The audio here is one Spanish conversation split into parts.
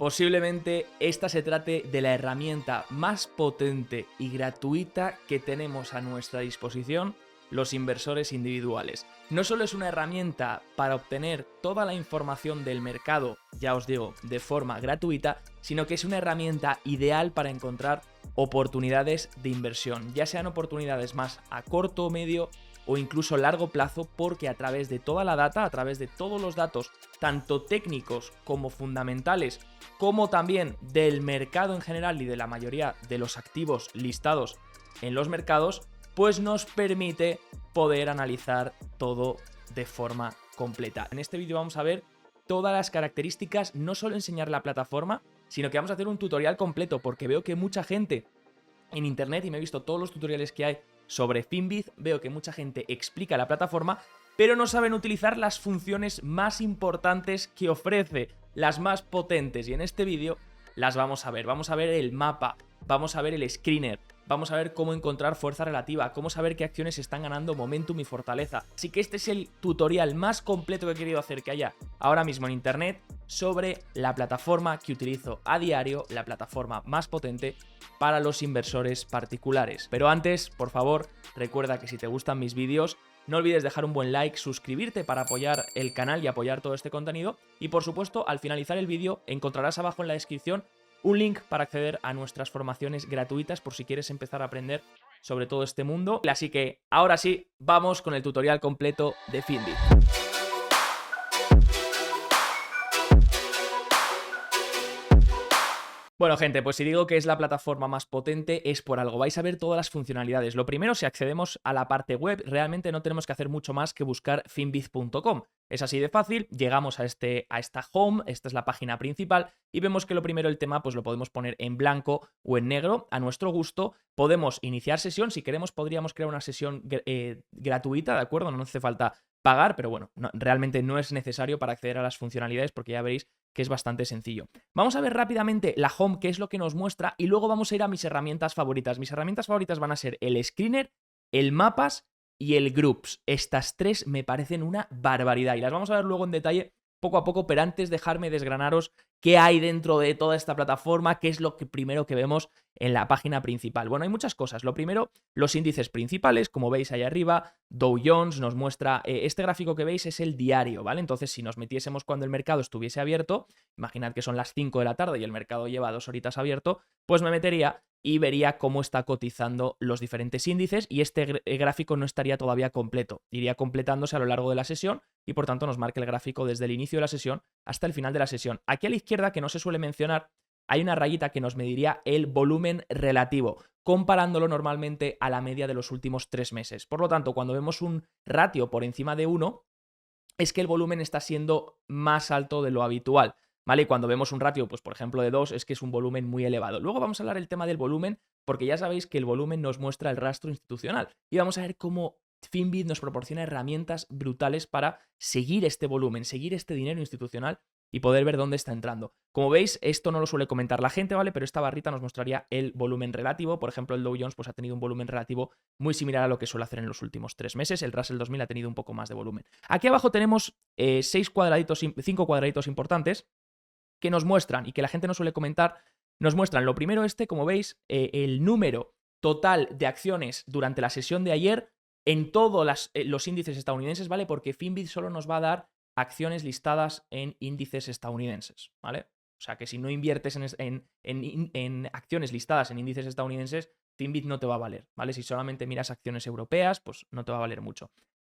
Posiblemente esta se trate de la herramienta más potente y gratuita que tenemos a nuestra disposición los inversores individuales. No solo es una herramienta para obtener toda la información del mercado, ya os digo, de forma gratuita, sino que es una herramienta ideal para encontrar oportunidades de inversión, ya sean oportunidades más a corto, medio o incluso largo plazo, porque a través de toda la data, a través de todos los datos, tanto técnicos como fundamentales, como también del mercado en general y de la mayoría de los activos listados en los mercados, pues nos permite poder analizar todo de forma completa. En este vídeo vamos a ver todas las características, no solo enseñar la plataforma, sino que vamos a hacer un tutorial completo, porque veo que mucha gente en internet, y me he visto todos los tutoriales que hay sobre Finviz, veo que mucha gente explica la plataforma, pero no saben utilizar las funciones más importantes que ofrece, las más potentes, y en este vídeo las vamos a ver. Vamos a ver el mapa, vamos a ver el screener, vamos a ver cómo encontrar fuerza relativa, cómo saber qué acciones están ganando momentum y fortaleza. Así que este es el tutorial más completo que he querido hacer que haya ahora mismo en internet sobre la plataforma que utilizo a diario, la plataforma más potente para los inversores particulares. Pero antes, por favor, recuerda que si te gustan mis vídeos, no olvides dejar un buen like, suscribirte para apoyar el canal y apoyar todo este contenido. Y por supuesto, al finalizar el vídeo encontrarás abajo en la descripción un link para acceder a nuestras formaciones gratuitas por si quieres empezar a aprender sobre todo este mundo. Así que ahora sí, vamos con el tutorial completo de Finviz. Bueno, gente, pues si digo que es la plataforma más potente es por algo. Vais a ver todas las funcionalidades. Lo primero, si accedemos a la parte web, realmente no tenemos que hacer mucho más que buscar finviz.com. Es así de fácil, llegamos a esta home, esta es la página principal, y vemos que lo primero, el tema, pues lo podemos poner en blanco o en negro a nuestro gusto. Podemos iniciar sesión, si queremos podríamos crear una sesión gratuita, ¿de acuerdo? No hace falta pagar, pero bueno, realmente no es necesario para acceder a las funcionalidades, porque ya veréis que es bastante sencillo. Vamos a ver rápidamente la home, qué es lo que nos muestra, y luego vamos a ir a mis herramientas favoritas. Mis herramientas favoritas van a ser el screener, el mapas y el groups. Estas tres me parecen una barbaridad y las vamos a ver luego en detalle poco a poco, pero antes dejarme desgranaros qué hay dentro de toda esta plataforma, qué es lo que primero que vemos en la página principal. Bueno, hay muchas cosas. Lo primero, los índices principales, como veis ahí arriba, Dow Jones nos muestra, este gráfico que veis es el diario, ¿vale? Entonces, si nos metiésemos cuando el mercado estuviese abierto, imaginad que son las 5 de la tarde y el mercado lleva 2 horitas abierto, pues me metería y vería cómo está cotizando los diferentes índices, y este gráfico no estaría todavía completo, iría completándose a lo largo de la sesión y por tanto nos marca el gráfico desde el inicio de la sesión hasta el final de la sesión. Aquí a la izquierda, que no se suele mencionar, hay una rayita que nos mediría el volumen relativo, comparándolo normalmente a la media de los últimos 3 meses. Por lo tanto, cuando vemos un ratio por encima de 1, es que el volumen está siendo más alto de lo habitual, ¿vale? Y cuando vemos un ratio, pues por ejemplo de 2, es que es un volumen muy elevado. Luego vamos a hablar del tema del volumen, porque ya sabéis que el volumen nos muestra el rastro institucional. Y vamos a ver cómo Finviz nos proporciona herramientas brutales para seguir este volumen, seguir este dinero institucional y poder ver dónde está entrando. Como veis, esto no lo suele comentar la gente, ¿vale? Pero esta barrita nos mostraría el volumen relativo. Por ejemplo, el Dow Jones pues, ha tenido un volumen relativo muy similar a lo que suele hacer en los últimos 3 meses. El Russell 2000 ha tenido un poco más de volumen. Aquí abajo tenemos 5 cuadraditos importantes que nos muestran, y que la gente no suele comentar, nos muestran lo primero como veis, el número total de acciones durante la sesión de ayer en todos los índices estadounidenses, ¿vale? Porque Finviz solo nos va a dar acciones listadas en índices estadounidenses, ¿vale? O sea que si no inviertes en acciones listadas en índices estadounidenses, Finviz no te va a valer, ¿vale? Si solamente miras acciones europeas, pues no te va a valer mucho.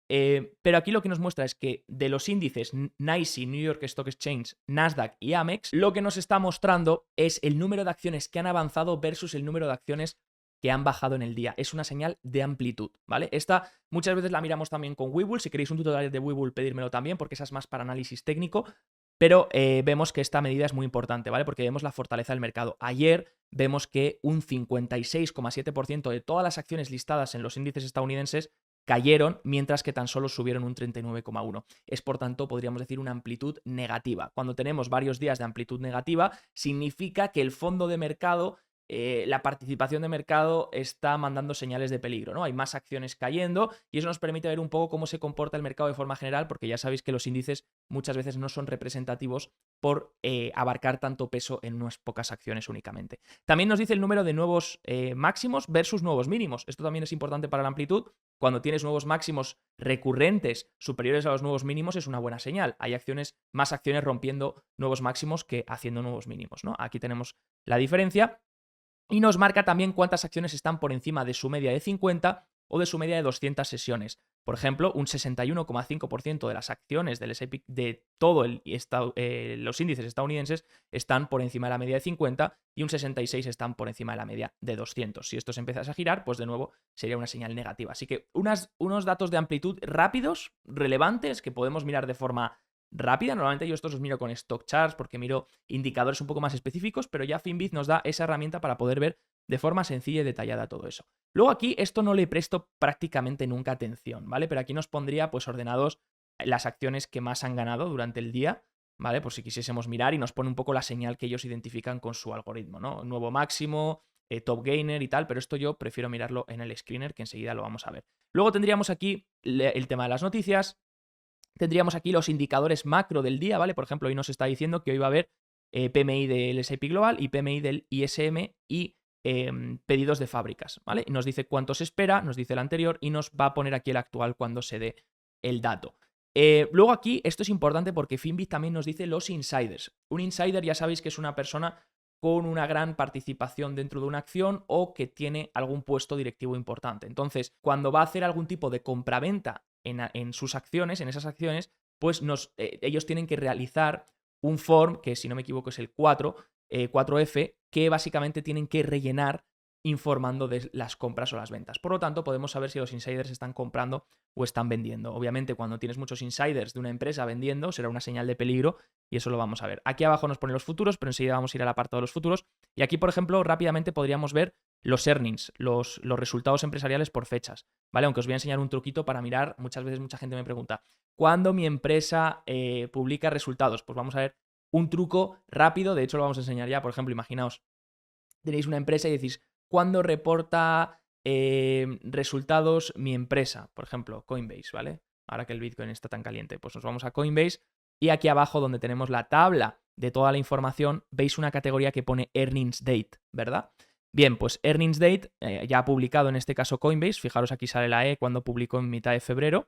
Pero aquí lo que nos muestra es que de los índices NYSE, New York Stock Exchange, Nasdaq y Amex, lo que nos está mostrando es el número de acciones que han avanzado versus el número de acciones que han bajado en el día. Es una señal de amplitud, ¿vale? Esta muchas veces la miramos también con Webull. Si queréis un tutorial de Webull, pedírmelo también, porque esa es más para análisis técnico. Pero vemos que esta medida es muy importante, ¿vale? Porque vemos la fortaleza del mercado. Ayer vemos que un 56,7% de todas las acciones listadas en los índices estadounidenses cayeron, mientras que tan solo subieron un 39,1%. Es, por tanto, podríamos decir una amplitud negativa. Cuando tenemos varios días de amplitud negativa, significa que el fondo de mercado la participación de mercado está mandando señales de peligro, ¿no? Hay más acciones cayendo y eso nos permite ver un poco cómo se comporta el mercado de forma general, porque ya sabéis que los índices muchas veces no son representativos por abarcar tanto peso en unas pocas acciones únicamente. También nos dice el número de nuevos máximos versus nuevos mínimos. Esto también es importante para la amplitud. Cuando tienes nuevos máximos recurrentes superiores a los nuevos mínimos es una buena señal. Hay más acciones rompiendo nuevos máximos que haciendo nuevos mínimos, ¿no? Aquí tenemos la diferencia. Y nos marca también cuántas acciones están por encima de su media de 50 o de su media de 200 sesiones. Por ejemplo, un 61,5% de las acciones del S&P, de todos los índices estadounidenses, están por encima de la media de 50 y un 66% están por encima de la media de 200. Si esto se empieza a girar, pues de nuevo sería una señal negativa. Así que unos datos de amplitud rápidos, relevantes, que podemos mirar de forma rápida. Normalmente yo estos los miro con stock charts porque miro indicadores un poco más específicos, pero ya Finviz nos da esa herramienta para poder ver de forma sencilla y detallada todo eso. Luego aquí esto no le presto prácticamente nunca atención, ¿vale? Pero aquí nos pondría pues ordenados las acciones que más han ganado durante el día, ¿vale? Por si quisiésemos mirar y nos pone un poco la señal que ellos identifican con su algoritmo, ¿no? Nuevo máximo, top gainer y tal, pero esto yo prefiero mirarlo en el screener que enseguida lo vamos a ver. Luego tendríamos aquí el tema de las noticias. Tendríamos aquí los indicadores macro del día, ¿vale? Por ejemplo, hoy nos está diciendo que hoy va a haber PMI del S&P Global y PMI del ISM y pedidos de fábricas, ¿vale? Y nos dice cuánto se espera, nos dice el anterior y nos va a poner aquí el actual cuando se dé el dato. Luego aquí, esto es importante porque Finviz también nos dice los insiders. Un insider ya sabéis que es una persona con una gran participación dentro de una acción o que tiene algún puesto directivo importante. Entonces, cuando va a hacer algún tipo de compraventa en sus acciones, en esas acciones, pues ellos tienen que realizar un form, que si no me equivoco es el 4F, que básicamente tienen que rellenar informando de las compras o las ventas. Por lo tanto, podemos saber si los insiders están comprando o están vendiendo. Obviamente, cuando tienes muchos insiders de una empresa vendiendo, será una señal de peligro y eso lo vamos a ver. Aquí abajo nos pone los futuros, pero enseguida vamos a ir al apartado de los futuros. Y aquí, por ejemplo, rápidamente podríamos ver los earnings, los resultados empresariales por fechas, ¿vale? Aunque os voy a enseñar un truquito para mirar, muchas veces mucha gente me pregunta, ¿cuándo mi empresa publica resultados? Pues vamos a ver un truco rápido, de hecho lo vamos a enseñar ya. Por ejemplo, imaginaos, tenéis una empresa y decís, ¿cuándo reporta resultados mi empresa? Por ejemplo, Coinbase, ¿vale? Ahora que el Bitcoin está tan caliente, pues nos vamos a Coinbase y aquí abajo donde tenemos la tabla de toda la información, veis una categoría que pone Earnings Date, ¿verdad? Bien, pues Earnings Date ya ha publicado en este caso Coinbase, fijaros aquí sale la E cuando publicó en mitad de febrero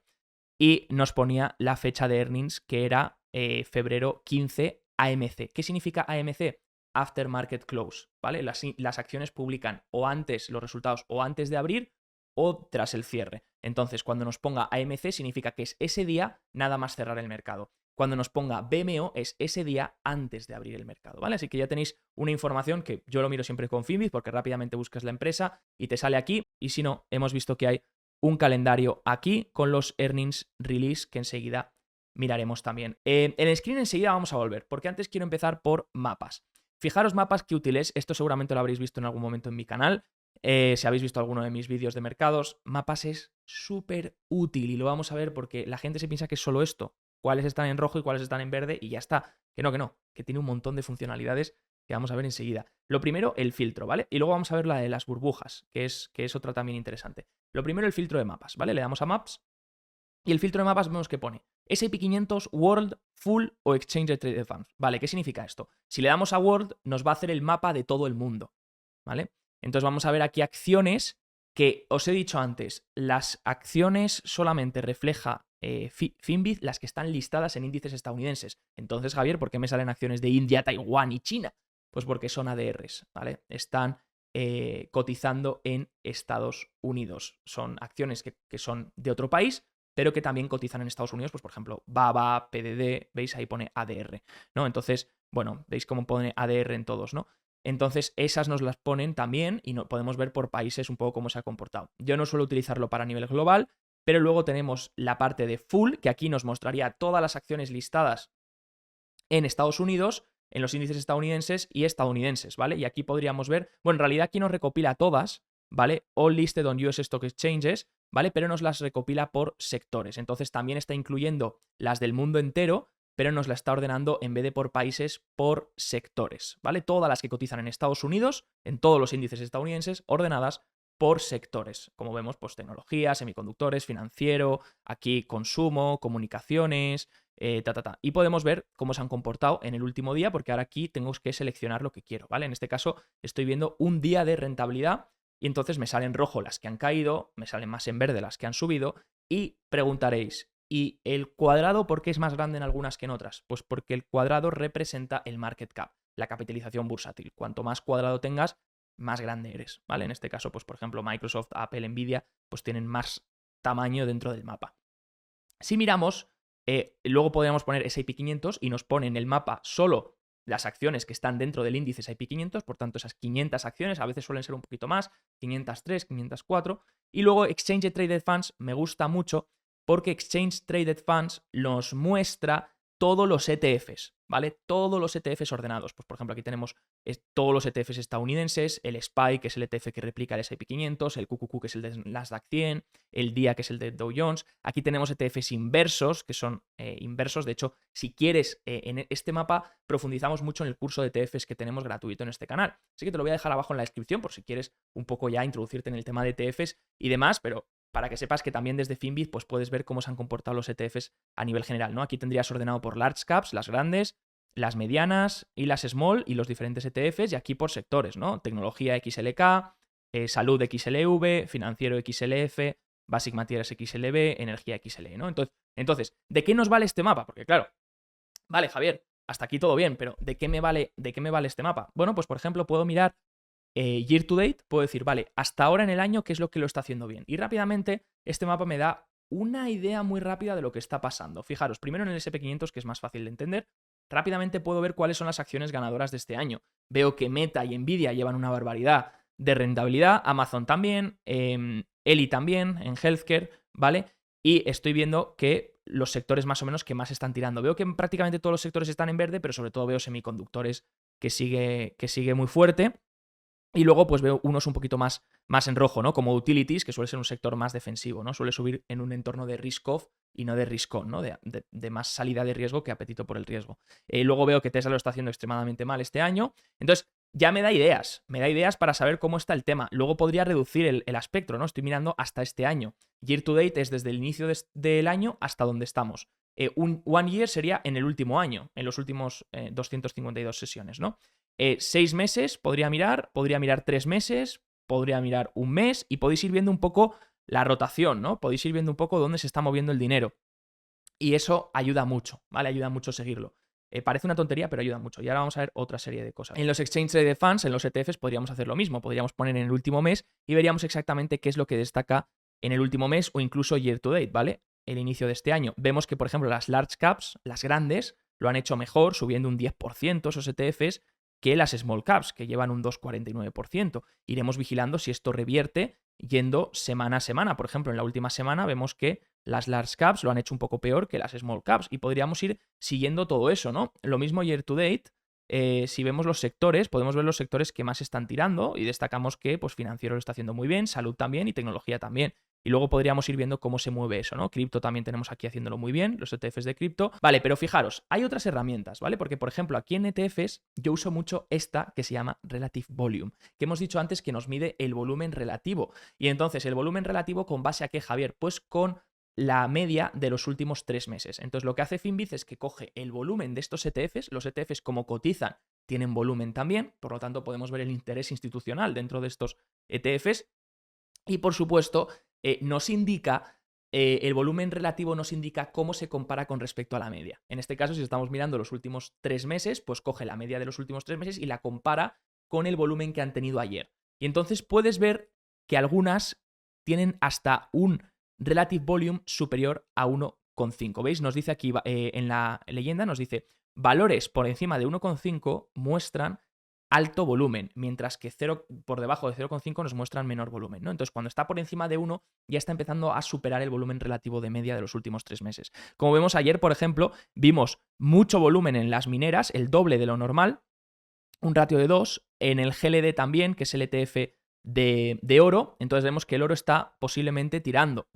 y nos ponía la fecha de earnings que era febrero 15 AMC. ¿Qué significa AMC? After Market Close, ¿vale? Las acciones publican o antes los resultados o antes de abrir o tras el cierre. Entonces, cuando nos ponga AMC significa que es ese día nada más cerrar el mercado. Cuando nos ponga BMO es ese día antes de abrir el mercado, ¿vale? Así que ya tenéis una información que yo lo miro siempre con Finviz porque rápidamente buscas la empresa y te sale aquí y si no, hemos visto que hay un calendario aquí con los earnings release que enseguida miraremos también. En el screen enseguida vamos a volver porque antes quiero empezar por mapas. Fijaros mapas que útiles, esto seguramente lo habréis visto en algún momento en mi canal. Si habéis visto alguno de mis vídeos de mercados, mapas es súper útil y lo vamos a ver porque la gente se piensa que es solo esto, cuáles están en rojo y cuáles están en verde y ya está. Que no, que tiene un montón de funcionalidades que vamos a ver enseguida. Lo primero, el filtro, ¿vale? Y luego vamos a ver la de las burbujas, que es otra también interesante. Lo primero, el filtro de mapas, ¿vale? Le damos a Maps y el filtro de mapas vemos que pone S&P 500, World, Full o Exchange Traded Funds. Vale, ¿qué significa esto? Si le damos a World, nos va a hacer el mapa de todo el mundo, ¿vale? Entonces vamos a ver aquí acciones que os he dicho antes, las acciones solamente refleja Finviz las que están listadas en índices estadounidenses. Entonces, Javier, ¿por qué me salen acciones de India, Taiwán y China? Pues porque son ADRs, ¿vale? Están cotizando en Estados Unidos. Son acciones que son de otro país, pero que también cotizan en Estados Unidos, pues por ejemplo, BABA, PDD, ¿veis? Ahí pone ADR, ¿no? Entonces, bueno, veis cómo pone ADR en todos, ¿no? Entonces, esas nos las ponen también y podemos ver por países un poco cómo se ha comportado. Yo no suelo utilizarlo para nivel global, pero luego tenemos la parte de full, que aquí nos mostraría todas las acciones listadas en Estados Unidos, en los índices estadounidenses y estadounidenses, ¿vale? Y aquí podríamos ver, bueno, en realidad aquí nos recopila todas, ¿vale? All listed on US Stock Exchanges, ¿vale? Pero nos las recopila por sectores. Entonces también está incluyendo las del mundo entero, pero nos la está ordenando en vez de por países, por sectores, ¿vale? Todas las que cotizan en Estados Unidos, en todos los índices estadounidenses, ordenadas por sectores. Como vemos, pues tecnología, semiconductores, financiero, aquí consumo, comunicaciones, Y podemos ver cómo se han comportado en el último día, porque ahora aquí tengo que seleccionar lo que quiero, ¿vale? En este caso estoy viendo un día de rentabilidad y entonces me salen rojo las que han caído, me salen más en verde las que han subido y preguntaréis, ¿y el cuadrado por qué es más grande en algunas que en otras? Pues porque el cuadrado representa el market cap, la capitalización bursátil. Cuanto más cuadrado tengas, más grande eres, ¿vale? En este caso, pues por ejemplo, Microsoft, Apple, Nvidia, pues tienen más tamaño dentro del mapa. Si miramos, luego podríamos poner S&P 500 y nos pone en el mapa solo las acciones que están dentro del índice S&P 500, por tanto esas 500 acciones, a veces suelen ser un poquito más, 503, 504, y luego Exchange Traded Funds me gusta mucho porque Exchange Traded Funds nos muestra todos los ETFs, ¿vale? Todos los ETFs ordenados. Pues por ejemplo aquí tenemos todos los ETFs estadounidenses, el SPY, que es el ETF que replica el S&P 500, el QQQ, que es el de Nasdaq 100, el DIA, que es el de Dow Jones. Aquí tenemos ETFs inversos, que son inversos. De hecho, si quieres, en este mapa profundizamos mucho en el curso de ETFs que tenemos gratuito en este canal. Así que te lo voy a dejar abajo en la descripción por si quieres un poco ya introducirte en el tema de ETFs y demás, pero para que sepas que también desde Finviz pues puedes ver cómo se han comportado los ETFs a nivel general, ¿no? Aquí tendrías ordenado por large caps, las grandes, las medianas y las small y los diferentes ETFs, y aquí por sectores, ¿no? Tecnología XLK, salud XLV, financiero XLF, Basic Materials XLB, energía XLE, ¿no? Entonces, ¿de qué nos vale este mapa? Porque claro, vale, Javier, hasta aquí todo bien, pero ¿de qué me vale este mapa? Bueno, pues por ejemplo puedo mirar year to date, puedo decir, vale, hasta ahora en el año, ¿qué es lo que lo está haciendo bien? Y rápidamente este mapa me da una idea muy rápida de lo que está pasando. Fijaros, primero en el S&P 500, que es más fácil de entender, rápidamente puedo ver cuáles son las acciones ganadoras de este año. Veo que Meta y Nvidia llevan una barbaridad de rentabilidad, Amazon también, Eli también, en healthcare, ¿vale? Y estoy viendo que los sectores más o menos que más están tirando. Veo que prácticamente todos los sectores están en verde, pero sobre todo veo semiconductores que sigue muy fuerte. Y luego pues veo unos un poquito más en rojo, ¿no? Como utilities, que suele ser un sector más defensivo, ¿no? Suele subir en un entorno de risk-off y no de risk-on, ¿no? De más salida de riesgo que apetito por el riesgo. Luego veo que Tesla lo está haciendo extremadamente mal este año. Entonces, ya me da ideas para saber cómo está el tema. Luego podría reducir el espectro, ¿no? Estoy mirando hasta este año. Year to date es desde el inicio del año hasta donde estamos. Un one year sería en el último año, en los últimos 252 sesiones, ¿no? 6 meses podría mirar 3 meses, podría mirar un mes y podéis ir viendo un poco la rotación, ¿no? Podéis ir viendo un poco dónde se está moviendo el dinero. Y eso ayuda mucho, ¿vale? Ayuda mucho seguirlo. Parece una tontería, pero ayuda mucho. Y ahora vamos a ver otra serie de cosas. En los Exchange Traded Funds, en los ETFs, podríamos hacer lo mismo. Podríamos poner en el último mes y veríamos exactamente qué es lo que destaca en el último mes o incluso year to date, ¿vale? El inicio de este año. Vemos que, por ejemplo, las large caps, las grandes, lo han hecho mejor, subiendo un 10% esos ETFs, que las small caps, que llevan un 2,49%. Iremos vigilando si esto revierte yendo semana a semana. Por ejemplo, en la última semana vemos que las large caps lo han hecho un poco peor que las small caps y podríamos ir siguiendo todo eso, ¿no? Lo mismo year to date. Si vemos los sectores, podemos ver los sectores que más están tirando y destacamos que pues, financiero lo está haciendo muy bien, salud también y tecnología también. Y luego podríamos ir viendo cómo se mueve eso, ¿no? Cripto también tenemos aquí haciéndolo muy bien, los ETFs de cripto. Vale, pero fijaros, hay otras herramientas, ¿vale? Porque, por ejemplo, aquí en ETFs yo uso mucho esta que se llama Relative Volume, que hemos dicho antes que nos mide el volumen relativo. Y entonces, ¿el volumen relativo con base a qué, Javier? Pues con la media de los últimos 3 meses. Entonces, lo que hace Finviz es que coge el volumen de estos ETFs, los ETFs como cotizan tienen volumen también, por lo tanto podemos ver el interés institucional dentro de estos ETFs y, por supuesto, nos indica, el volumen relativo nos indica cómo se compara con respecto a la media. En este caso, si estamos mirando los últimos 3 meses, pues coge la media de los últimos 3 meses y la compara con el volumen que han tenido ayer. Y entonces puedes ver que algunas tienen hasta un relative volume superior a 1,5. ¿Veis? Nos dice aquí en la leyenda, nos dice, valores por encima de 1,5 muestran alto volumen, mientras que por debajo de 0,5 nos muestran menor volumen, ¿no? Entonces, cuando está por encima de 1, ya está empezando a superar el volumen relativo de media de los últimos 3 meses. Como vemos ayer, por ejemplo, vimos mucho volumen en las mineras, el doble de lo normal, un ratio de 2, en el GLD también, que es el ETF de oro, entonces vemos que el oro está posiblemente tirando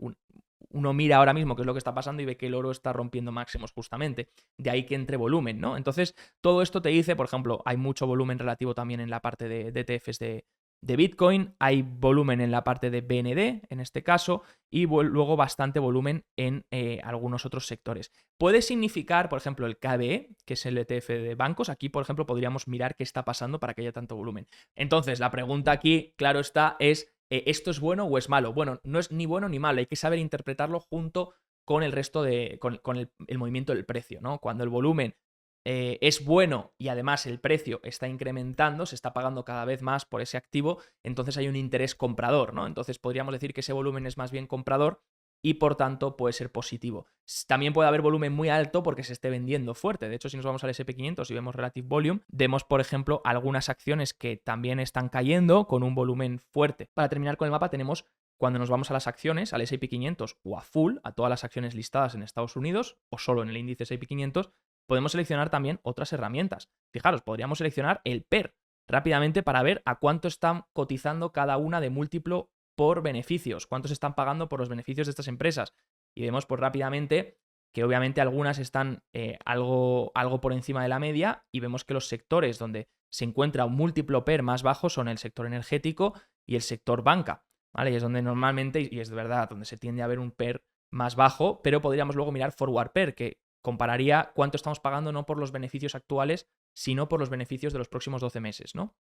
uno mira ahora mismo qué es lo que está pasando y ve que el oro está rompiendo máximos justamente. De ahí que entre volumen, ¿no? Entonces, todo esto te dice, por ejemplo, hay mucho volumen relativo también en la parte de ETFs de Bitcoin, hay volumen en la parte de BND, en este caso, y luego bastante volumen en algunos otros sectores. Puede significar, por ejemplo, el KBE, que es el ETF de bancos. Aquí, por ejemplo, podríamos mirar qué está pasando para que haya tanto volumen. Entonces, la pregunta aquí, claro está, es ¿esto es bueno o es malo? Bueno, no es ni bueno ni malo, hay que saber interpretarlo junto con el resto con el movimiento del precio, ¿no? Cuando el volumen es bueno y además el precio está incrementando, se está pagando cada vez más por ese activo, entonces hay un interés comprador, ¿no? Entonces podríamos decir que ese volumen es más bien comprador y por tanto puede ser positivo. También puede haber volumen muy alto porque se esté vendiendo fuerte. De hecho, si nos vamos al SP500 y vemos Relative Volume, vemos, por ejemplo, algunas acciones que también están cayendo con un volumen fuerte. Para terminar con el mapa tenemos, cuando nos vamos a las acciones, al S&P 500 o a full, a todas las acciones listadas en Estados Unidos o solo en el índice S&P 500, podemos seleccionar también otras herramientas. Fijaros, podríamos seleccionar el PER rápidamente para ver a cuánto están cotizando cada una de múltiplo por beneficios, cuántos están pagando por los beneficios de estas empresas. Y vemos pues rápidamente que obviamente algunas están algo por encima de la media y vemos que los sectores donde se encuentra un múltiplo PER más bajo son el sector energético y el sector banca, ¿vale? Y es donde normalmente, y es de verdad, donde se tiende a ver un PER más bajo, pero podríamos luego mirar Forward PER, que compararía cuánto estamos pagando no por los beneficios actuales, sino por los beneficios de los próximos 12 meses, ¿no?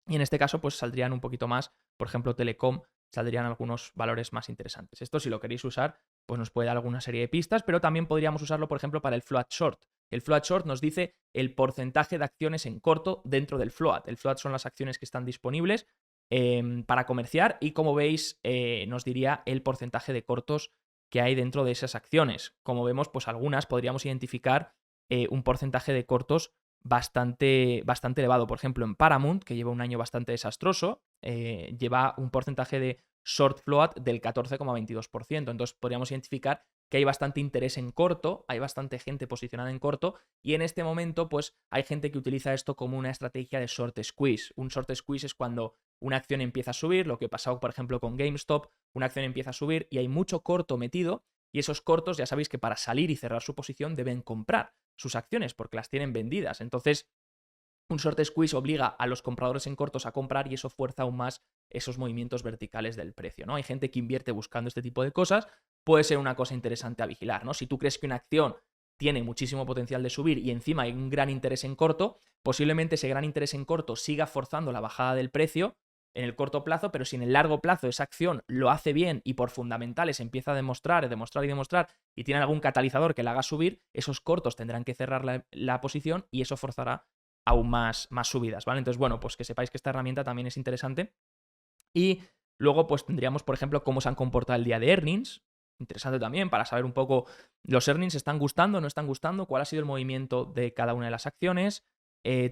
Y en este caso, pues saldrían un poquito más, por ejemplo, Telecom, saldrían algunos valores más interesantes. Esto, si lo queréis usar, pues nos puede dar alguna serie de pistas, pero también podríamos usarlo, por ejemplo, para el float short. El float short nos dice el porcentaje de acciones en corto dentro del float. El float son las acciones que están disponibles para comerciar y, como veis, nos diría el porcentaje de cortos que hay dentro de esas acciones. Como vemos, pues algunas podríamos identificar un porcentaje de cortos bastante elevado. Por ejemplo, en Paramount, que lleva un año bastante desastroso, lleva un porcentaje de short float del 14,22%. Entonces podríamos identificar que hay bastante interés en corto, hay bastante gente posicionada en corto y en este momento pues hay gente que utiliza esto como una estrategia de short squeeze. Un short squeeze es cuando una acción empieza a subir, lo que pasó por ejemplo con GameStop, una acción empieza a subir y hay mucho corto metido y esos cortos ya sabéis que para salir y cerrar su posición deben comprar sus acciones porque las tienen vendidas. Entonces, un short squeeze obliga a los compradores en cortos a comprar y eso fuerza aún más esos movimientos verticales del precio, ¿no? Hay gente que invierte buscando este tipo de cosas, puede ser una cosa interesante a vigilar, ¿no? Si tú crees que una acción tiene muchísimo potencial de subir y encima hay un gran interés en corto, posiblemente ese gran interés en corto siga forzando la bajada del precio en el corto plazo, pero si en el largo plazo esa acción lo hace bien y por fundamentales empieza a demostrar y tiene algún catalizador que la haga subir, esos cortos tendrán que cerrar la posición y eso forzará aún más subidas, ¿vale? Entonces, bueno, pues que sepáis que esta herramienta también es interesante. Y luego, pues tendríamos, por ejemplo, cómo se han comportado el día de earnings. Interesante también para saber un poco, ¿los earnings están gustando, no están gustando? ¿Cuál ha sido el movimiento de cada una de las acciones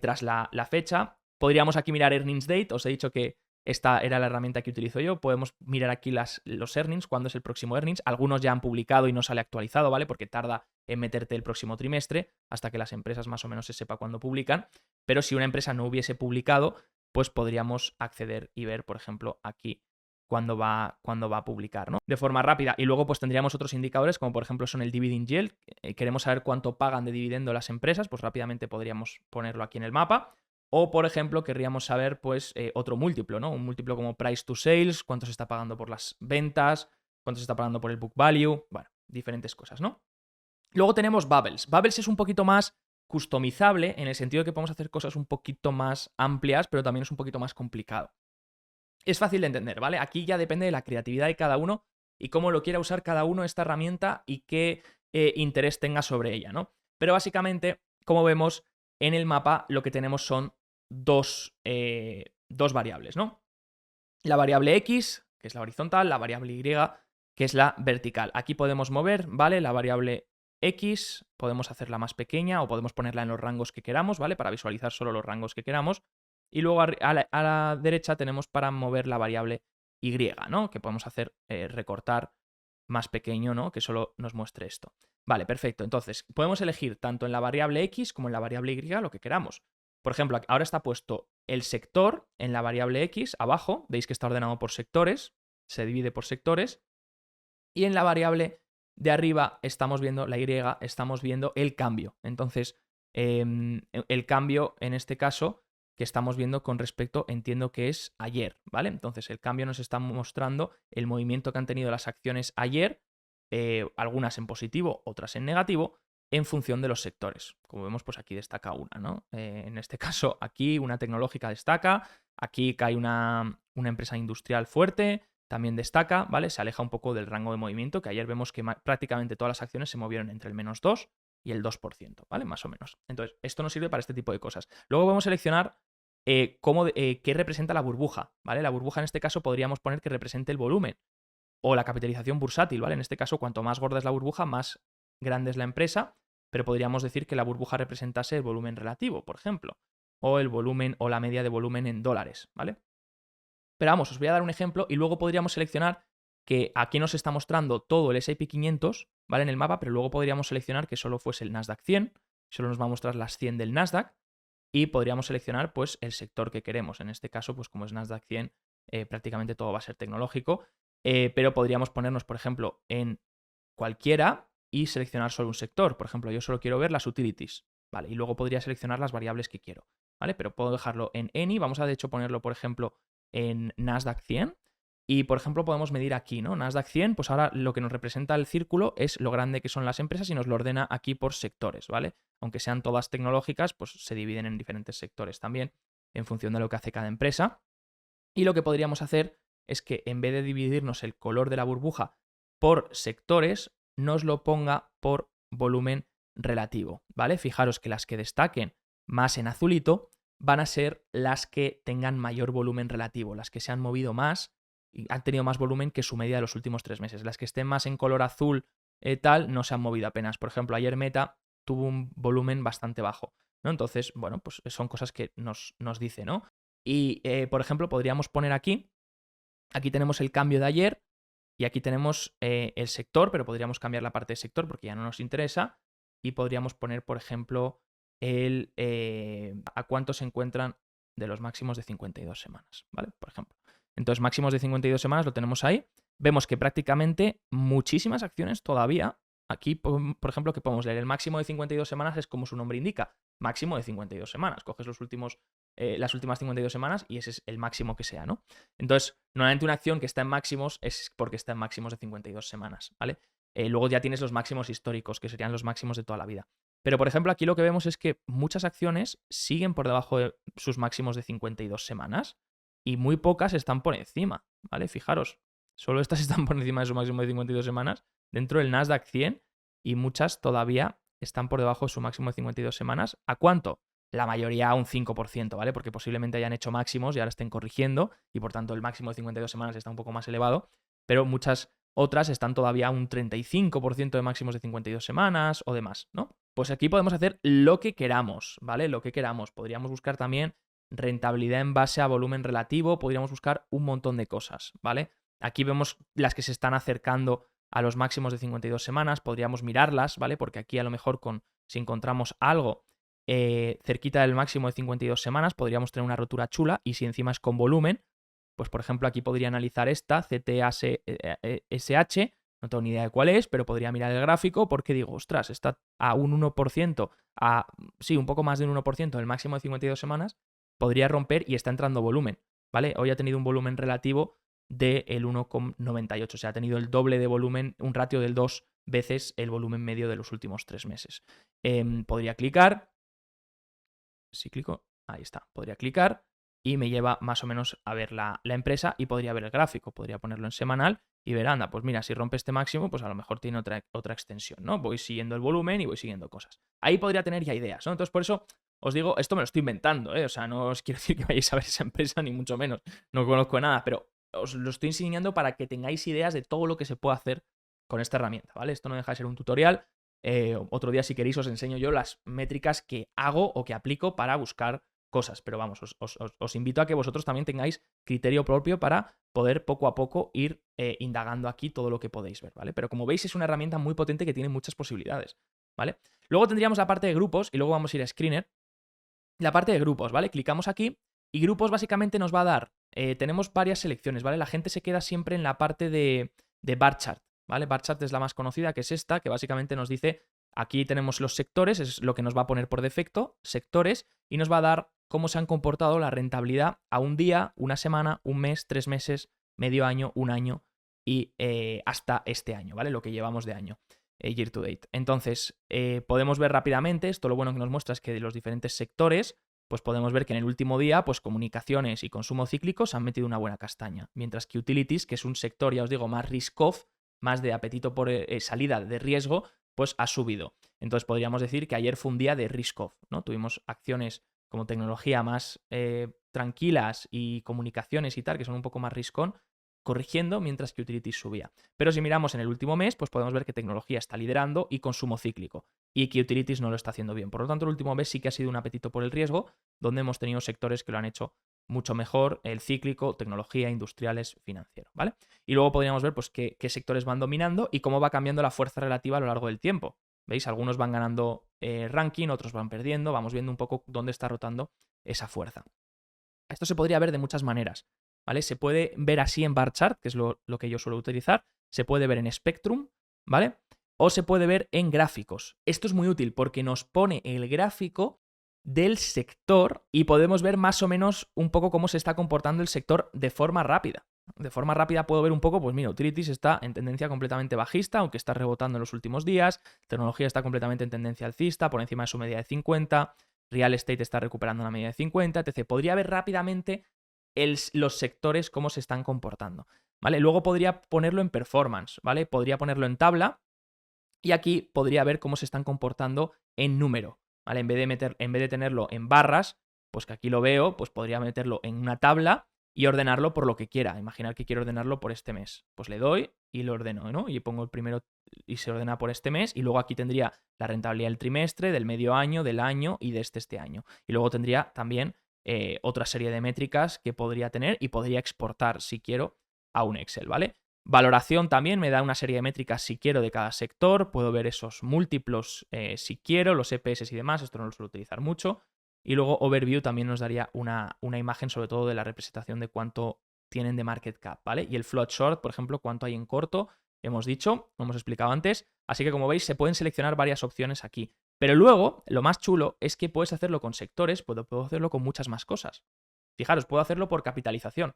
tras la fecha? Podríamos aquí mirar earnings date. Os he dicho que esta era la herramienta que utilizo yo. Podemos mirar aquí los earnings, cuándo es el próximo earnings. Algunos ya han publicado y no sale actualizado, ¿vale? Porque tarda en meterte el próximo trimestre hasta que las empresas más o menos se sepa cuándo publican. Pero si una empresa no hubiese publicado, pues podríamos acceder y ver, por ejemplo, aquí cuándo va a publicar, ¿no? De forma rápida. Y luego pues tendríamos otros indicadores, como por ejemplo son el dividend yield. Queremos saber cuánto pagan de dividendo las empresas, pues rápidamente podríamos ponerlo aquí en el mapa. O, por ejemplo, querríamos saber, pues, otro múltiplo, ¿no? Un múltiplo como price to sales, cuánto se está pagando por las ventas, cuánto se está pagando por el book value, bueno, diferentes cosas, ¿no? Luego tenemos Bubbles. Bubbles es un poquito más customizable en el sentido de que podemos hacer cosas un poquito más amplias, pero también es un poquito más complicado. Es fácil de entender, ¿vale? Aquí ya depende de la creatividad de cada uno y cómo lo quiera usar cada uno esta herramienta y qué interés tenga sobre ella, ¿no? Pero básicamente, como vemos en el mapa, lo que tenemos son dos variables, ¿no? La variable X, que es la horizontal, la variable Y, que es la vertical. Aquí podemos mover, ¿vale? La variable X, podemos hacerla más pequeña o podemos ponerla en los rangos que queramos, ¿vale? Para visualizar solo los rangos que queramos. Y luego a la derecha tenemos para mover la variable Y, ¿no? Que podemos hacer recortar más pequeño, ¿no? Que solo nos muestre esto. Vale, perfecto. Entonces, podemos elegir tanto en la variable X como en la variable Y lo que queramos. Por ejemplo, ahora está puesto el sector en la variable X abajo. Veis que está ordenado por sectores. Se divide por sectores. Y en la variable de arriba estamos viendo la Y, estamos viendo el cambio. Entonces, el cambio en este caso que estamos viendo con respecto, entiendo que es ayer, ¿vale? Entonces, el cambio nos está mostrando el movimiento que han tenido las acciones ayer, algunas en positivo, otras en negativo, en función de los sectores. Como vemos, pues aquí destaca una, ¿no? En este caso, aquí una tecnológica destaca, aquí cae una empresa industrial fuerte, también destaca, ¿vale? Se aleja un poco del rango de movimiento, que ayer vemos que prácticamente todas las acciones se movieron entre el -2 y el 2%, ¿vale? Más o menos. Entonces, esto nos sirve para este tipo de cosas. Luego vamos a seleccionar qué representa la burbuja, ¿vale? La burbuja en este caso podríamos poner que represente el volumen o la capitalización bursátil, ¿vale? En este caso, cuanto más gorda es la burbuja, más grande es la empresa, pero podríamos decir que la burbuja representase el volumen relativo, por ejemplo, o el volumen o la media de volumen en dólares, ¿vale? Pero vamos, os voy a dar un ejemplo y luego podríamos seleccionar que aquí nos está mostrando todo el S&P 500, ¿vale? En el mapa, pero luego podríamos seleccionar que solo fuese el Nasdaq 100, solo nos va a mostrar las 100 del Nasdaq, y podríamos seleccionar pues el sector que queremos. En este caso, pues como es Nasdaq 100, prácticamente todo va a ser tecnológico, pero podríamos ponernos, por ejemplo, en cualquiera y seleccionar solo un sector. Por ejemplo, yo solo quiero ver las utilities, ¿vale? Y luego podría seleccionar las variables que quiero, ¿vale? Pero puedo dejarlo en any, vamos a de hecho ponerlo, por ejemplo, en Nasdaq 100. Y, por ejemplo, podemos medir aquí, ¿no? Nasdaq 100, pues ahora lo que nos representa el círculo es lo grande que son las empresas y nos lo ordena aquí por sectores, ¿vale? Aunque sean todas tecnológicas, pues se dividen en diferentes sectores también, en función de lo que hace cada empresa. Y lo que podríamos hacer es que en vez de dividirnos el color de la burbuja por sectores, nos lo ponga por volumen relativo, ¿vale? Fijaros que las que destaquen más en azulito van a ser las que tengan mayor volumen relativo, las que se han movido más y han tenido más volumen que su media de los últimos 3 meses. Las que estén más en color azul tal, no se han movido apenas. Por ejemplo, ayer Meta tuvo un volumen bastante bajo, ¿no? Entonces, bueno, pues son cosas que nos dice, ¿no? Y, por ejemplo, podríamos poner aquí tenemos el cambio de ayer y aquí tenemos el sector, pero podríamos cambiar la parte de sector porque ya no nos interesa y podríamos poner, por ejemplo, a cuánto se encuentran de los máximos de 52 semanas, ¿vale? Por ejemplo. Entonces, máximos de 52 semanas lo tenemos ahí. Vemos que prácticamente muchísimas acciones todavía, aquí, por ejemplo, que podemos leer, el máximo de 52 semanas es como su nombre indica, máximo de 52 semanas. Coges las últimas 52 semanas y ese es el máximo que sea, ¿no? Entonces, normalmente una acción que está en máximos es porque está en máximos de 52 semanas, ¿vale? Luego ya tienes los máximos históricos, que serían los máximos de toda la vida. Pero, por ejemplo, aquí lo que vemos es que muchas acciones siguen por debajo de sus máximos de 52 semanas y muy pocas están por encima, ¿vale? Fijaros, solo estas están por encima de su máximo de 52 semanas dentro del Nasdaq 100 y muchas todavía están por debajo de su máximo de 52 semanas. ¿A cuánto? La mayoría a un 5%, ¿vale? Porque posiblemente hayan hecho máximos y ahora estén corrigiendo y por tanto el máximo de 52 semanas está un poco más elevado, pero muchas otras están todavía a un 35% de máximos de 52 semanas o demás, ¿no? Pues aquí podemos hacer lo que queramos, ¿vale? Lo que queramos. Podríamos buscar también rentabilidad en base a volumen relativo, podríamos buscar un montón de cosas, ¿vale? Aquí vemos las que se están acercando a los máximos de 52 semanas, podríamos mirarlas, ¿vale? Porque aquí a lo mejor si encontramos algo cerquita del máximo de 52 semanas, podríamos tener una rotura chula y si encima es con volumen, pues por ejemplo aquí podría analizar esta, CTSH, no tengo ni idea de cuál es, pero podría mirar el gráfico porque digo, ostras, está a un 1%, sí, un poco más de un 1% del máximo de 52 semanas, podría romper y está entrando volumen, ¿vale? Hoy ha tenido un volumen relativo del 1,98, o sea, ha tenido el doble de volumen, un ratio del 2 veces el volumen medio de los últimos 3 meses. Podría clicar, si clico, ahí está, podría clicar y me lleva más o menos a ver la empresa y podría ver el gráfico, podría ponerlo en semanal y ver, anda, pues mira, si rompe este máximo, pues a lo mejor tiene otra extensión, ¿no? Voy siguiendo el volumen y voy siguiendo cosas. Ahí podría tener ya ideas, ¿no? Entonces, por eso os digo, esto me lo estoy inventando, ¿eh? O sea, no os quiero decir que vayáis a ver esa empresa, ni mucho menos, no conozco nada, pero os lo estoy enseñando para que tengáis ideas de todo lo que se puede hacer con esta herramienta, ¿vale? Esto no deja de ser un tutorial. Otro día, si queréis, os enseño yo las métricas que hago o que aplico para buscar cosas, pero vamos, os invito a que vosotros también tengáis criterio propio para poder poco a poco ir indagando aquí todo lo que podéis ver, ¿vale? Pero como veis es una herramienta muy potente que tiene muchas posibilidades, ¿vale? Luego tendríamos la parte de grupos y luego vamos a ir a Screener. La parte de grupos, ¿vale? Clicamos aquí y grupos básicamente nos va a dar, tenemos varias selecciones, ¿vale? La gente se queda siempre en la parte de bar chart, ¿vale? Bar chart es la más conocida, que es esta, que básicamente nos dice, aquí tenemos los sectores, es lo que nos va a poner por defecto, sectores, y nos va a dar cómo se han comportado la rentabilidad a un día, una semana, un mes, 3 meses, medio año, un año y hasta este año, ¿vale? Lo que llevamos de año, year to date. Entonces, podemos ver rápidamente, esto lo bueno que nos muestra es que de los diferentes sectores, pues podemos ver que en el último día, pues comunicaciones y consumo cíclico se han metido una buena castaña, mientras que utilities, que es un sector, ya os digo, más risk-off, más de apetito por salida de riesgo, pues ha subido. Entonces podríamos decir que ayer fue un día de risk-off, ¿no? Tuvimos acciones como tecnología más tranquilas y comunicaciones y tal, que son un poco más risk-on, corrigiendo mientras que utilities subía. Pero si miramos en el último mes, pues podemos ver que tecnología está liderando y consumo cíclico, y que utilities no lo está haciendo bien. Por lo tanto, el último mes sí que ha sido un apetito por el riesgo, donde hemos tenido sectores que lo han hecho mucho mejor, el cíclico, tecnología, industriales, financiero, ¿vale? Y luego podríamos ver pues qué sectores van dominando y cómo va cambiando la fuerza relativa a lo largo del tiempo. ¿Veis? Algunos van ganando ranking, otros van perdiendo, vamos viendo un poco dónde está rotando esa fuerza. Esto se podría ver de muchas maneras, ¿vale? Se puede ver así en bar chart, que es lo que yo suelo utilizar, se puede ver en Spectrum, ¿vale? O se puede ver en gráficos. Esto es muy útil porque nos pone el gráfico del sector y podemos ver más o menos un poco cómo se está comportando el sector de forma rápida. De forma rápida puedo ver un poco, pues mira, Utilities está en tendencia completamente bajista, aunque está rebotando en los últimos días, tecnología está completamente en tendencia alcista, por encima de su media de 50, real estate está recuperando una media de 50, etc. Podría ver rápidamente los sectores cómo se están comportando, ¿vale? Luego podría ponerlo en performance, ¿vale? Podría ponerlo en tabla y aquí podría ver cómo se están comportando en número, ¿vale? En vez de tenerlo en barras, pues que aquí lo veo, pues podría meterlo en una tabla y ordenarlo por lo que quiera. Imaginar que quiero ordenarlo por este mes. Pues le doy y lo ordeno, ¿no? Y pongo el primero y se ordena por este mes. Y luego aquí tendría la rentabilidad del trimestre, del medio año, del año y de este año. Y luego tendría también otra serie de métricas que podría tener y podría exportar, si quiero, a un Excel, ¿vale? Valoración también me da una serie de métricas si quiero de cada sector, puedo ver esos múltiplos si quiero, los EPS y demás, esto no lo suelo utilizar mucho. Y luego Overview también nos daría una imagen sobre todo de la representación de cuánto tienen de market cap, ¿vale? Y el float short, por ejemplo, cuánto hay en corto, hemos dicho, lo hemos explicado antes. Así que como veis se pueden seleccionar varias opciones aquí. Pero luego, lo más chulo es que puedes hacerlo con sectores, puedo hacerlo con muchas más cosas. Fijaros, puedo hacerlo por capitalización,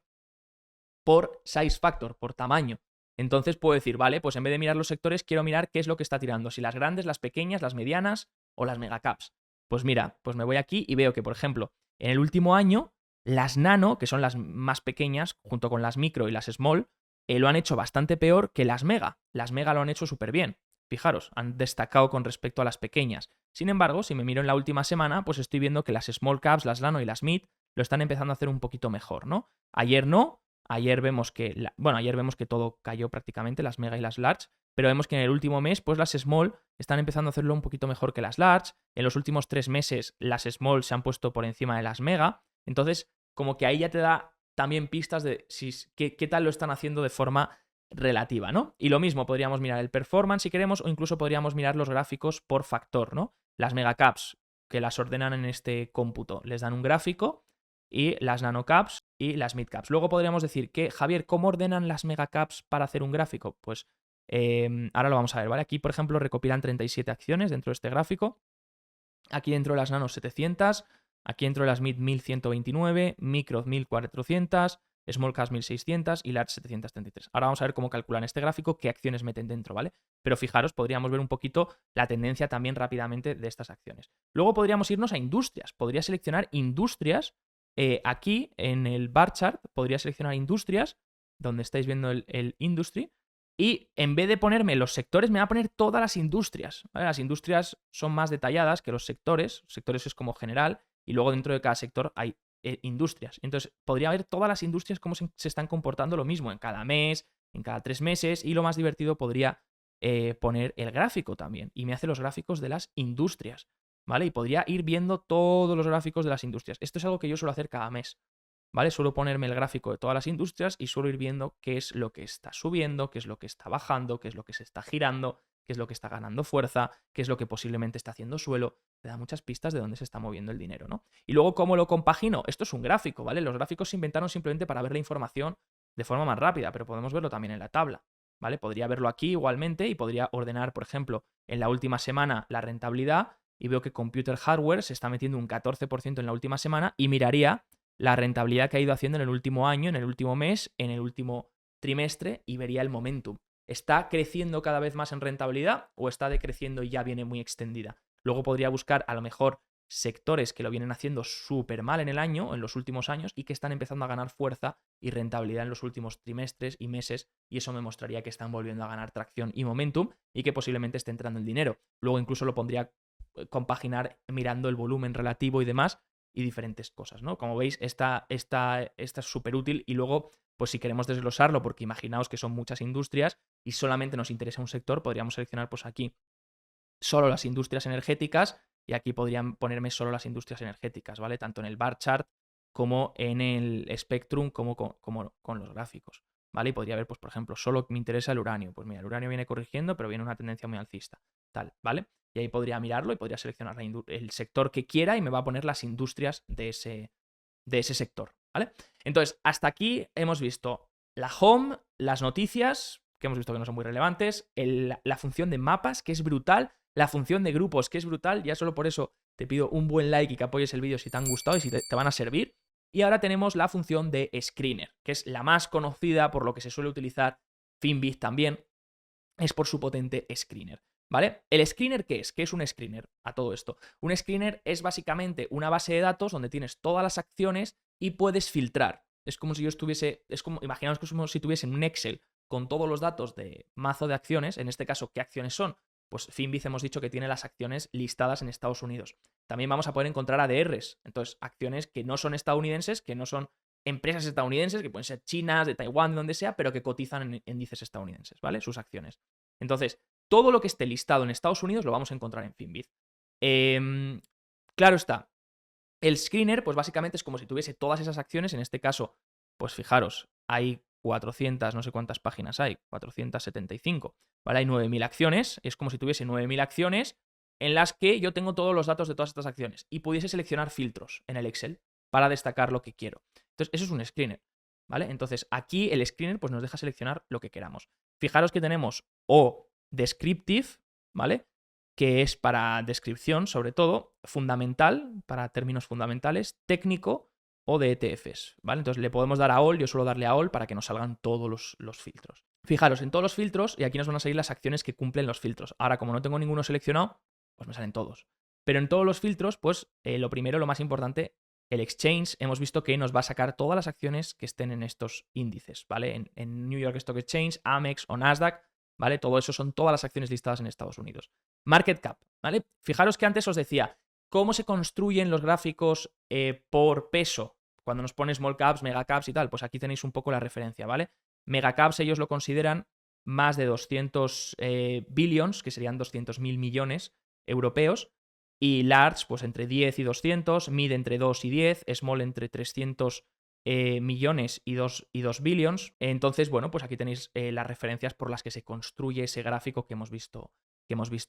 por size factor, por tamaño. Entonces puedo decir, vale, pues en vez de mirar los sectores, quiero mirar qué es lo que está tirando, si las grandes, las pequeñas, las medianas o las megacaps. Pues mira, pues me voy aquí y veo que, por ejemplo, en el último año, las nano, que son las más pequeñas, junto con las micro y las small, lo han hecho bastante peor que las mega. Las mega lo han hecho súper bien. Fijaros, han destacado con respecto a las pequeñas. Sin embargo, si me miro en la última semana, pues estoy viendo que las small caps, las nano y las mid lo están empezando a hacer un poquito mejor, ¿no? Ayer no, ayer vemos que, ayer vemos que todo cayó prácticamente, las mega y las large, pero vemos que en el último mes, pues las small están empezando a hacerlo un poquito mejor que las large. En los últimos 3 meses, las small se han puesto por encima de las mega. Entonces, como que ahí ya te da también pistas de qué tal lo están haciendo de forma relativa, ¿no? Y lo mismo, podríamos mirar el performance si queremos, o incluso podríamos mirar los gráficos por factor, ¿no? Las megacaps, que las ordenan en este cómputo, les dan un gráfico, y las nanocaps y las midcaps. Luego podríamos decir que, Javier, ¿cómo ordenan las megacaps para hacer un gráfico? Pues ahora lo vamos a ver, ¿vale? Aquí, por ejemplo, recopilan 37 acciones dentro de este gráfico. Aquí dentro de las nanos 700, aquí dentro de las mid 1129, micro 1400, small caps 1600 y large 733. Ahora vamos a ver cómo calculan este gráfico, qué acciones meten dentro, ¿vale? Pero fijaros, podríamos ver un poquito la tendencia también rápidamente de estas acciones. Luego podríamos irnos a industrias. Podría seleccionar industrias. Aquí en el bar chart podría seleccionar industrias, donde estáis viendo el industry, y en vez de ponerme los sectores, me va a poner todas las industrias, ¿vale? Las industrias son más detalladas que los sectores. Sectores es como general, y luego dentro de cada sector hay industrias. Entonces, podría ver todas las industrias cómo se están comportando lo mismo en cada mes, en cada 3 meses, y lo más divertido podría poner el gráfico también. Y me hace los gráficos de las industrias, ¿vale? Y podría ir viendo todos los gráficos de las industrias. Esto es algo que yo suelo hacer cada mes, ¿vale? Suelo ponerme el gráfico de todas las industrias y suelo ir viendo qué es lo que está subiendo, qué es lo que está bajando, qué es lo que se está girando, qué es lo que está ganando fuerza, qué es lo que posiblemente está haciendo suelo. Te da muchas pistas de dónde se está moviendo el dinero, ¿no? Y luego, ¿cómo lo compagino? Esto es un gráfico, ¿vale? Los gráficos se inventaron simplemente para ver la información de forma más rápida, pero podemos verlo también en la tabla. ¿vale? Podría verlo aquí igualmente y podría ordenar, por ejemplo, en la última semana la rentabilidad y veo que Computer Hardware se está metiendo un 14% en la última semana y miraría la rentabilidad que ha ido haciendo en el último año, en el último mes, en el último trimestre y vería el momentum. ¿Está creciendo cada vez más en rentabilidad o está decreciendo y ya viene muy extendida? Luego podría buscar a lo mejor sectores que lo vienen haciendo súper mal en el año, en los últimos años, y que están empezando a ganar fuerza y rentabilidad en los últimos trimestres y meses, y eso me mostraría que están volviendo a ganar tracción y momentum y que posiblemente esté entrando el dinero. Luego incluso lo pondría compaginar mirando el volumen relativo y demás y diferentes cosas, ¿no? Como veis, esta es súper útil y luego, pues si queremos desglosarlo, porque imaginaos que son muchas industrias y solamente nos interesa un sector, podríamos seleccionar pues aquí solo las industrias energéticas y aquí podrían ponerme solo las industrias energéticas, ¿vale? Tanto en el bar chart como en el Spectrum como con los gráficos, ¿vale? Y podría ver, pues por ejemplo, solo me interesa el uranio. Pues mira, el uranio viene corrigiendo, pero viene una tendencia muy alcista, tal, ¿vale? Y ahí podría mirarlo y podría seleccionar el sector que quiera y me va a poner las industrias de ese sector, ¿vale? Entonces, hasta aquí hemos visto la home, las noticias, que hemos visto que no son muy relevantes, la función de mapas, que es brutal, la función de grupos, que es brutal, ya solo por eso te pido un buen like y que apoyes el vídeo si te han gustado y si te van a servir. Y ahora tenemos la función de screener, que es la más conocida por lo que se suele utilizar Finviz también, es por su potente screener, ¿vale? ¿El screener qué es? ¿Qué es un screener a todo esto? Un screener es básicamente una base de datos donde tienes todas las acciones y puedes filtrar. Es como si yo estuviese, imaginaos que es como si tuviese un Excel con todos los datos de mazo de acciones, en este caso, ¿qué acciones son? Pues Finviz hemos dicho que tiene las acciones listadas en Estados Unidos. También vamos a poder encontrar ADRs, entonces acciones que no son estadounidenses, que no son empresas estadounidenses, que pueden ser chinas, de Taiwán, de donde sea, pero que cotizan en índices estadounidenses, ¿vale? Sus acciones. Entonces, todo lo que esté listado en Estados Unidos lo vamos a encontrar en Finviz. Claro está, el screener, pues básicamente es como si tuviese todas esas acciones, en este caso, pues fijaros, hay 400, no sé cuántas páginas hay, 475, ¿vale? Hay 9.000 acciones, es como si tuviese 9.000 acciones en las que yo tengo todos los datos de todas estas acciones y pudiese seleccionar filtros en el Excel para destacar lo que quiero. Entonces, eso es un screener, ¿vale? Entonces, aquí el screener pues nos deja seleccionar lo que queramos. Fijaros que tenemos o descriptive, ¿vale? Que es para descripción, sobre todo, fundamental, para términos fundamentales, técnico o de ETFs, ¿vale? Entonces le podemos dar a all, yo suelo darle a all para que nos salgan todos los filtros. Fijaros, en todos los filtros, y aquí nos van a salir las acciones que cumplen los filtros. Ahora, como no tengo ninguno seleccionado, pues me salen todos. Pero en todos los filtros, pues lo primero, lo más importante, el exchange, hemos visto que nos va a sacar todas las acciones que estén en estos índices, ¿vale? En New York Stock Exchange, Amex o Nasdaq, ¿vale? Todo eso son todas las acciones listadas en Estados Unidos. Market cap, ¿vale? Fijaros que antes os decía, ¿cómo se construyen los gráficos por peso? Cuando nos pone small caps, mega caps y tal, pues aquí tenéis un poco la referencia, ¿vale? Mega caps ellos lo consideran más de 200 billions, que serían 200.000 millones europeos, y large, pues entre 10 y 200, mid entre 2 y 10, small entre 300 millones y 2 billions. Entonces, bueno, pues aquí tenéis las referencias por las que se construye ese gráfico que hemos visto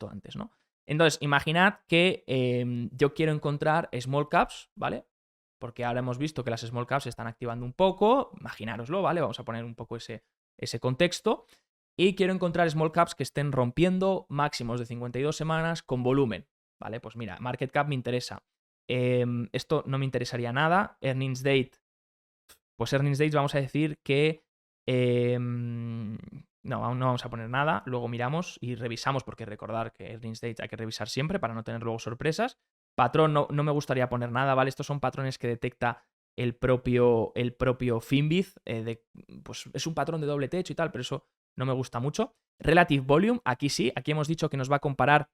antes, ¿no? Entonces, imaginad que yo quiero encontrar small caps, ¿vale? Porque ahora hemos visto que las small caps se están activando un poco, imaginároslo, ¿vale? Vamos a poner un poco ese contexto. Y quiero encontrar small caps que estén rompiendo máximos de 52 semanas con volumen, ¿vale? Pues mira, market cap me interesa. Esto no me interesaría nada. Earnings date, pues earnings dates vamos a decir que no, aún no vamos a poner nada, luego miramos y revisamos, porque recordar que earnings date hay que revisar siempre para no tener luego sorpresas. Patrón no me gustaría poner nada, ¿vale? Estos son patrones que detecta el propio Finviz, pues es un patrón de doble techo y tal, pero eso no me gusta mucho. Relative volume, aquí sí, aquí hemos dicho que nos va a comparar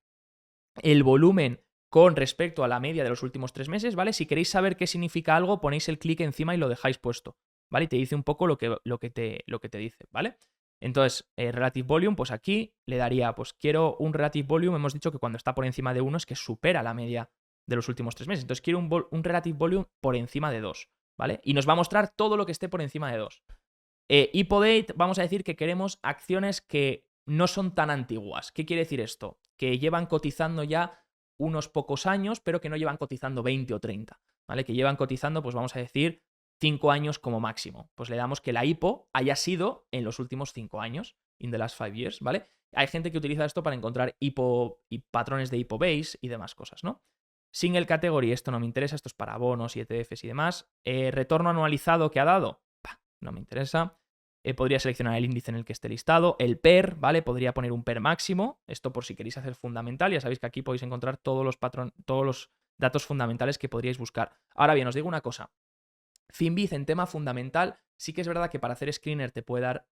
el volumen con respecto a la media de los últimos 3 meses, ¿vale? Si queréis saber qué significa algo, ponéis el clic encima y lo dejáis puesto, ¿vale? Y te dice un poco lo que te dice, ¿vale? Entonces, Relative Volume, pues aquí le daría, pues quiero un Relative Volume, hemos dicho que cuando está por encima de 1 es que supera la media de los últimos 3 meses. Entonces quiero un Relative Volume por encima de 2, ¿vale? Y nos va a mostrar todo lo que esté por encima de 2. Hypodate, vamos a decir que queremos acciones que no son tan antiguas. ¿Qué quiere decir esto? Que llevan cotizando ya unos pocos años, pero que no llevan cotizando 20 o 30, ¿vale? Que llevan cotizando, pues vamos a decir, 5 años como máximo. Pues le damos que la IPO haya sido en los últimos 5 años. in the last 5 years, ¿vale? Hay gente que utiliza esto para encontrar IPO y patrones de IPO base y demás cosas, ¿no? Single category, esto no me interesa, esto es para bonos y ETFs y demás. Retorno anualizado que ha dado, no me interesa. Podría seleccionar el índice en el que esté listado. El PER, ¿vale? Podría poner un PER máximo. Esto por si queréis hacer fundamental. Ya sabéis que aquí podéis encontrar todos los datos fundamentales que podríais buscar. Ahora bien, os digo una cosa. Finviz en tema fundamental, sí que es verdad que para hacer screener te puede dar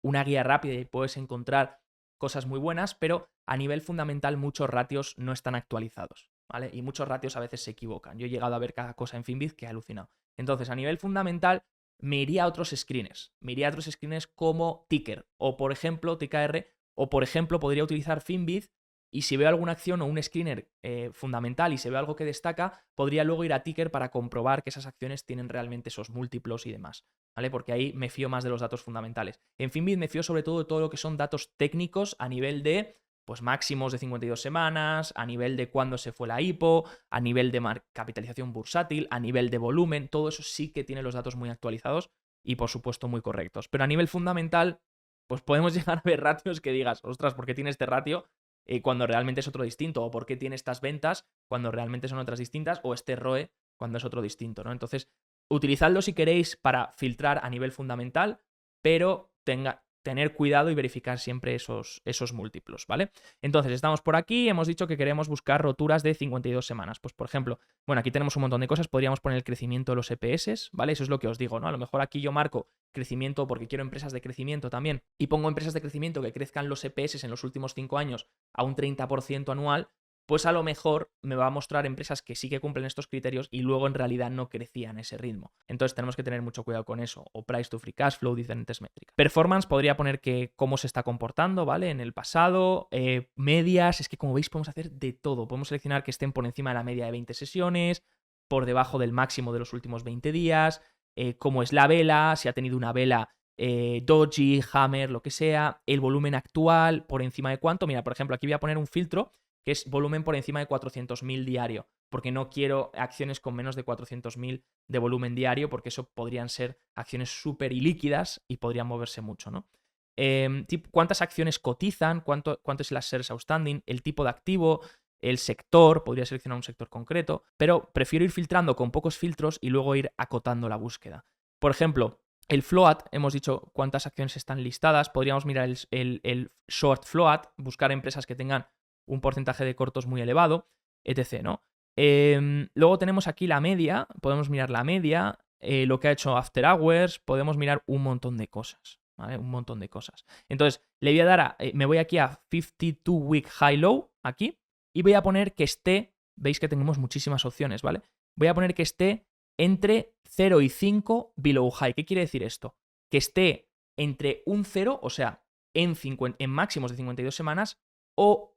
una guía rápida y puedes encontrar cosas muy buenas, pero a nivel fundamental muchos ratios no están actualizados, ¿vale? Y muchos ratios a veces se equivocan. Yo he llegado a ver cada cosa en Finviz que he alucinado. Entonces, a nivel fundamental, me iría a otros screeners. Me iría a otros screeners como Ticker o, por ejemplo, TKR, o, por ejemplo, podría utilizar Finviz y si veo alguna acción o un screener fundamental y se ve algo que destaca, podría luego ir a Ticker para comprobar que esas acciones tienen realmente esos múltiplos y demás, ¿vale? Porque ahí me fío más de los datos fundamentales. En Finviz me fío sobre todo de todo lo que son datos técnicos a nivel de pues máximos de 52 semanas, a nivel de cuándo se fue la IPO, a nivel de capitalización bursátil, a nivel de volumen, todo eso sí que tiene los datos muy actualizados y por supuesto muy correctos. Pero a nivel fundamental, pues podemos llegar a ver ratios que digas, ostras, ¿por qué tiene este ratio cuando realmente es otro distinto? ¿O por qué tiene estas ventas cuando realmente son otras distintas? O este ROE cuando es otro distinto, ¿no? Entonces, utilizadlo si queréis para filtrar a nivel fundamental, pero tener cuidado y verificar siempre esos múltiplos, ¿vale? Entonces, estamos por aquí, hemos dicho que queremos buscar roturas de 52 semanas. Pues, por ejemplo, bueno, aquí tenemos un montón de cosas, podríamos poner el crecimiento de los EPS, ¿vale? Eso es lo que os digo, ¿no? A lo mejor aquí yo marco crecimiento porque quiero empresas de crecimiento también y pongo empresas de crecimiento que crezcan los EPS en los últimos 5 años a un 30% anual, pues a lo mejor me va a mostrar empresas que sí que cumplen estos criterios y luego en realidad no crecían ese ritmo. Entonces tenemos que tener mucho cuidado con eso. O price to free cash flow, diferentes métricas. Performance podría poner que cómo se está comportando, ¿vale? En el pasado. Medias, es que como veis podemos hacer de todo. Podemos seleccionar que estén por encima de la media de 20 sesiones, por debajo del máximo de los últimos 20 días, cómo es la vela, si ha tenido una vela doji, hammer, lo que sea, el volumen actual, por encima de cuánto. Mira, por ejemplo, aquí voy a poner un filtro que es volumen por encima de 400.000 diario, porque no quiero acciones con menos de 400.000 de volumen diario, porque eso podrían ser acciones súper ilíquidas y podrían moverse mucho, ¿no? ¿Cuántas acciones cotizan? ¿Cuánto es el shares outstanding? El tipo de activo, el sector, podría seleccionar un sector concreto, pero prefiero ir filtrando con pocos filtros y luego ir acotando la búsqueda. Por ejemplo, el float, hemos dicho cuántas acciones están listadas, podríamos mirar el short float, buscar empresas que tengan un porcentaje de cortos muy elevado, etc., ¿no? Luego tenemos aquí la media, podemos mirar la media, lo que ha hecho After Hours, podemos mirar un montón de cosas, ¿vale? Un montón de cosas. Entonces, le voy a dar me voy aquí a 52 Week High Low, aquí, y voy a poner que esté, veis que tenemos muchísimas opciones, ¿vale? Voy a poner que esté entre 0 y 5 below high. ¿Qué quiere decir esto? Que esté entre un 0, o sea, en máximos de 52 semanas, o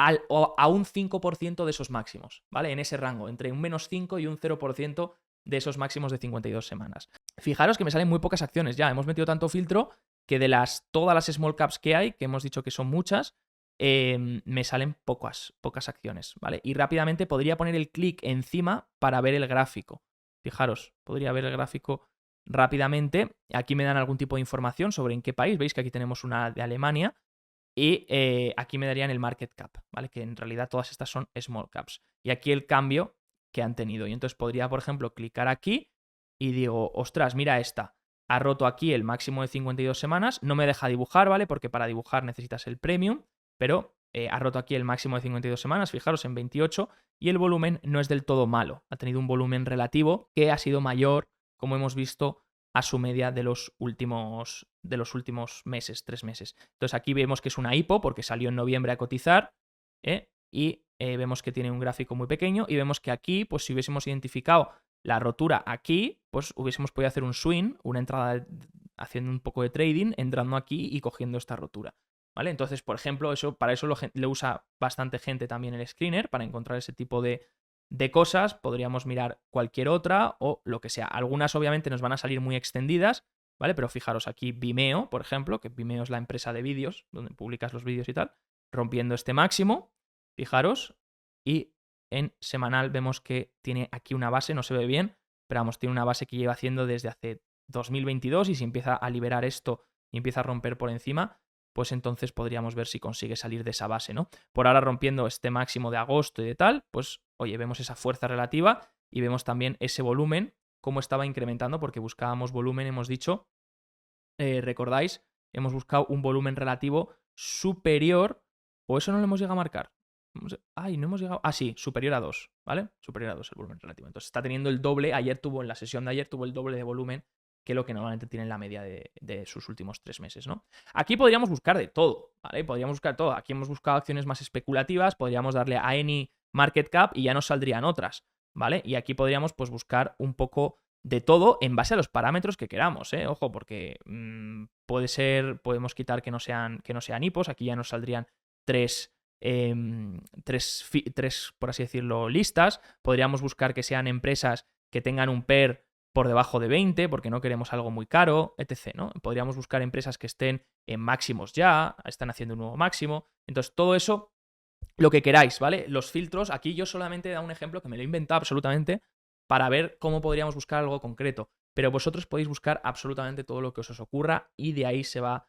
a un 5% de esos máximos, ¿vale? En ese rango, entre un menos 5 y un 0% de esos máximos de 52 semanas. Fijaros que me salen muy pocas acciones ya, hemos metido tanto filtro que de todas las small caps que hay, que hemos dicho que son muchas, me salen pocas acciones, ¿vale? Y rápidamente podría poner el clic encima para ver el gráfico. Fijaros, podría ver el gráfico rápidamente. Aquí me dan algún tipo de información sobre en qué país. Veis que aquí tenemos una de Alemania. Y aquí me darían el market cap, ¿vale? Que en realidad todas estas son small caps. Y aquí el cambio que han tenido. Y entonces podría, por ejemplo, clicar aquí y digo, ostras, mira esta. Ha roto aquí el máximo de 52 semanas. No me deja dibujar, ¿vale? Porque para dibujar necesitas el premium. Pero ha roto aquí el máximo de 52 semanas, fijaros, en 28. Y el volumen no es del todo malo. Ha tenido un volumen relativo que ha sido mayor, como hemos visto, a su media de los últimos meses, 3 meses. Entonces aquí vemos que es una IPO porque salió en noviembre a cotizar y vemos que tiene un gráfico muy pequeño y vemos que aquí, pues si hubiésemos identificado la rotura aquí, pues hubiésemos podido hacer un swing, una entrada haciendo un poco de trading, entrando aquí y cogiendo esta rotura, ¿vale? Entonces, por ejemplo, para eso lo usa bastante gente también el screener, para encontrar ese tipo de cosas. Podríamos mirar cualquier otra o lo que sea. Algunas obviamente nos van a salir muy extendidas, ¿vale? Pero fijaros aquí Vimeo, por ejemplo, que Vimeo es la empresa de vídeos, donde publicas los vídeos y tal, rompiendo este máximo, fijaros, y en semanal vemos que tiene aquí una base, no se ve bien, pero vamos, tiene una base que lleva haciendo desde hace 2022 y si empieza a liberar esto y empieza a romper por encima, pues entonces podríamos ver si consigue salir de esa base, ¿no? Por ahora rompiendo este máximo de agosto y de tal, pues oye, vemos esa fuerza relativa y vemos también ese volumen, cómo estaba incrementando, porque buscábamos volumen, hemos dicho, ¿recordáis? Hemos buscado un volumen relativo superior, o eso no lo hemos llegado a marcar. Ay, no hemos llegado. Ah, sí, superior a 2, ¿vale? Superior a 2 el volumen relativo. Entonces está teniendo el doble. En la sesión de ayer tuvo el doble de volumen que lo que normalmente tiene en la media de sus últimos 3 meses, ¿no? Aquí podríamos buscar de todo, ¿vale? Podríamos buscar todo. Aquí hemos buscado acciones más especulativas, podríamos darle a any market cap y ya nos saldrían otras, ¿vale? Y aquí podríamos pues buscar un poco de todo en base a los parámetros que queramos, ¿eh? Ojo, porque podemos quitar que no sean hipos, aquí ya nos saldrían tres, por así decirlo, listas. Podríamos buscar que sean empresas que tengan un PER por debajo de 20, porque no queremos algo muy caro, etc., ¿no? Podríamos buscar empresas que estén en máximos ya, están haciendo un nuevo máximo. Entonces, todo eso, lo que queráis, ¿vale? Los filtros, aquí yo solamente he dado un ejemplo que me lo he inventado absolutamente para ver cómo podríamos buscar algo concreto. Pero vosotros podéis buscar absolutamente todo lo que os ocurra y de ahí se va a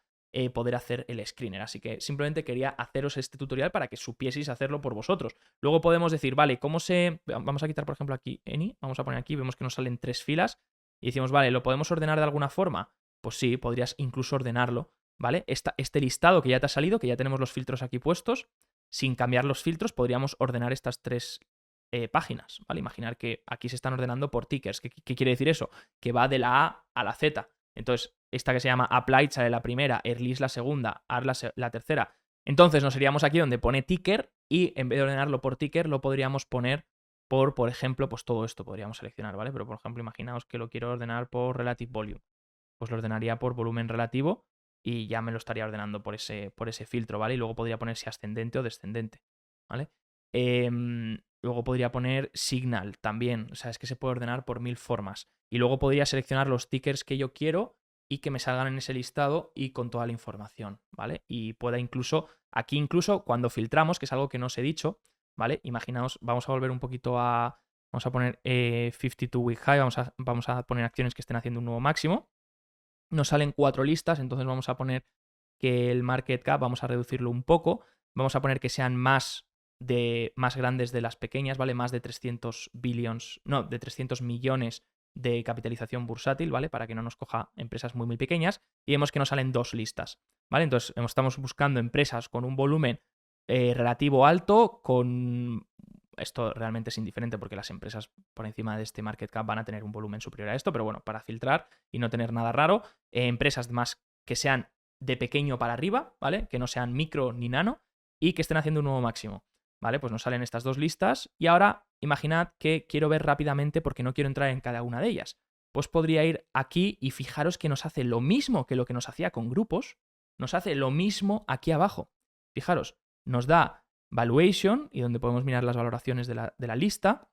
poder hacer el screener. Así que simplemente quería haceros este tutorial para que supieseis hacerlo por vosotros. Luego podemos decir, vale, Vamos a quitar, por ejemplo, aquí any, vamos a poner aquí, vemos que nos salen 3 filas y decimos, vale, ¿lo podemos ordenar de alguna forma? Pues sí, podrías incluso ordenarlo, ¿vale? Este listado que ya te ha salido, que ya tenemos los filtros aquí puestos, sin cambiar los filtros podríamos ordenar estas 3 páginas, ¿vale? Imaginar que aquí se están ordenando por tickers. ¿Qué quiere decir eso? Que va de la A a la Z. Entonces, esta que se llama Applied sale la primera, Earlist la segunda, AR la tercera. Entonces, nos iríamos aquí donde pone ticker y en vez de ordenarlo por ticker, lo podríamos poner por ejemplo, pues todo esto podríamos seleccionar, ¿vale? Pero, por ejemplo, imaginaos que lo quiero ordenar por Relative Volume. Pues lo ordenaría por volumen relativo y ya me lo estaría ordenando por ese filtro, ¿vale? Y luego podría poner si ascendente o descendente, ¿vale? Luego podría poner signal también, o sea, es que se puede ordenar por 1000 formas. Y luego podría seleccionar los tickers que yo quiero y que me salgan en ese listado y con toda la información, ¿vale? Y pueda aquí incluso cuando filtramos, que es algo que no os he dicho, ¿vale? Imaginaos, vamos a volver un poquito vamos a poner 52 week high, vamos a poner acciones que estén haciendo un nuevo máximo. Nos salen 4 listas, entonces vamos a poner que el market cap, vamos a reducirlo un poco, vamos a poner que sean más grandes de las pequeñas, ¿vale? Más de 300 millones de capitalización bursátil, ¿vale? Para que no nos coja empresas muy, muy pequeñas. Y vemos que nos salen 2 listas, ¿vale? Entonces estamos buscando empresas con un volumen relativo alto, esto realmente es indiferente porque las empresas por encima de este market cap van a tener un volumen superior a esto, pero bueno, para filtrar y no tener nada raro, empresas más que sean de pequeño para arriba, ¿vale? Que no sean micro ni nano y que estén haciendo un nuevo máximo, ¿vale? Pues nos salen estas 2 listas y ahora imaginad que quiero ver rápidamente porque no quiero entrar en cada una de ellas. Pues podría ir aquí y fijaros que nos hace lo mismo que lo que nos hacía con grupos, nos hace lo mismo aquí abajo. Fijaros, nos da Valuation, y donde podemos mirar las valoraciones de la lista,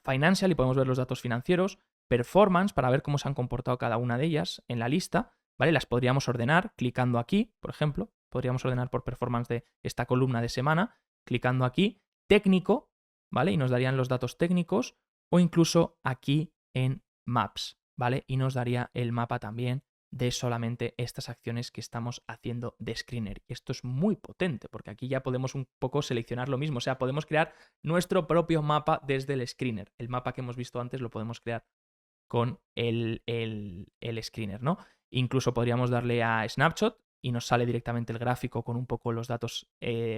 Financial, y podemos ver los datos financieros, Performance, para ver cómo se han comportado cada una de ellas en la lista, ¿vale? Las podríamos ordenar clicando aquí, por ejemplo, podríamos ordenar por performance de esta columna de semana, clicando aquí, técnico, ¿vale? Y nos darían los datos técnicos, o incluso aquí en Maps, ¿vale? Y nos daría el mapa también de solamente estas acciones que estamos haciendo de screener. Y esto es muy potente porque aquí ya podemos un poco seleccionar lo mismo, o sea, podemos crear nuestro propio mapa desde el screener. El mapa que hemos visto antes lo podemos crear con el screener, ¿no? Incluso podríamos darle a Snapshot y nos sale directamente el gráfico con un poco los datos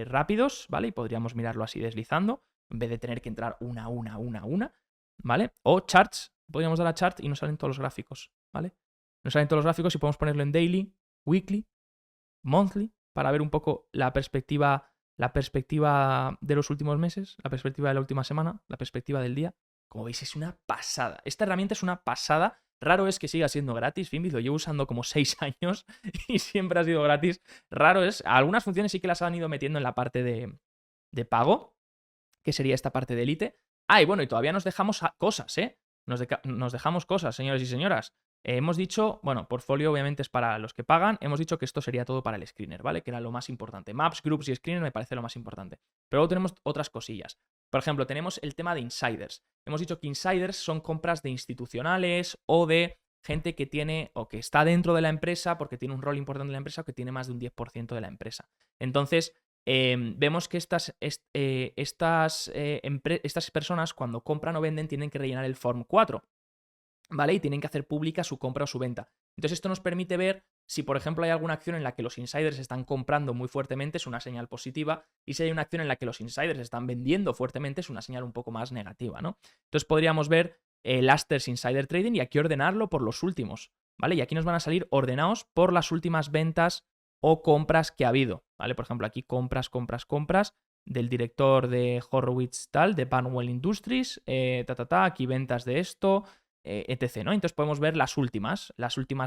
rápidos, ¿vale? Y podríamos mirarlo así deslizando, en vez de tener que entrar una, ¿vale? O Charts, podríamos dar a Chart y nos salen todos los gráficos, ¿vale? Nos salen todos los gráficos y podemos ponerlo en Daily, Weekly, Monthly, para ver un poco la perspectiva de los últimos meses, la perspectiva de la última semana, la perspectiva del día. Como veis, es una pasada. Esta herramienta es una pasada. Raro es que siga siendo gratis. Finviz lo llevo usando como 6 años y siempre ha sido gratis. Raro es. Algunas funciones sí que las han ido metiendo en la parte de pago, que sería esta parte de Elite. Ah, y bueno, y todavía nos dejamos cosas, ¿eh? Nos dejamos cosas, señores y señoras. Hemos dicho, bueno, portfolio obviamente es para los que pagan, hemos dicho que esto sería todo para el screener, ¿vale? Que era lo más importante. Maps, groups y screener me parece lo más importante. Pero luego tenemos otras cosillas. Por ejemplo, tenemos el tema de insiders. Hemos dicho que insiders son compras de institucionales o de gente que tiene o que está dentro de la empresa porque tiene un rol importante en la empresa o que tiene más de un 10% de la empresa. Entonces, vemos que estas personas cuando compran o venden tienen que rellenar el Form 4, ¿vale? Y tienen que hacer pública su compra o su venta. Entonces esto nos permite ver si, por ejemplo, hay alguna acción en la que los insiders están comprando muy fuertemente, es una señal positiva, y si hay una acción en la que los insiders están vendiendo fuertemente, es una señal un poco más negativa, ¿no? Entonces podríamos ver Lasters Insider Trading y aquí ordenarlo por los últimos, ¿vale? Y aquí nos van a salir ordenados por las últimas ventas o compras que ha habido, ¿vale? Por ejemplo, aquí compras del director de Horowitz tal, de Banwell Industries, aquí ventas de esto, etc., ¿no? Entonces podemos ver las últimas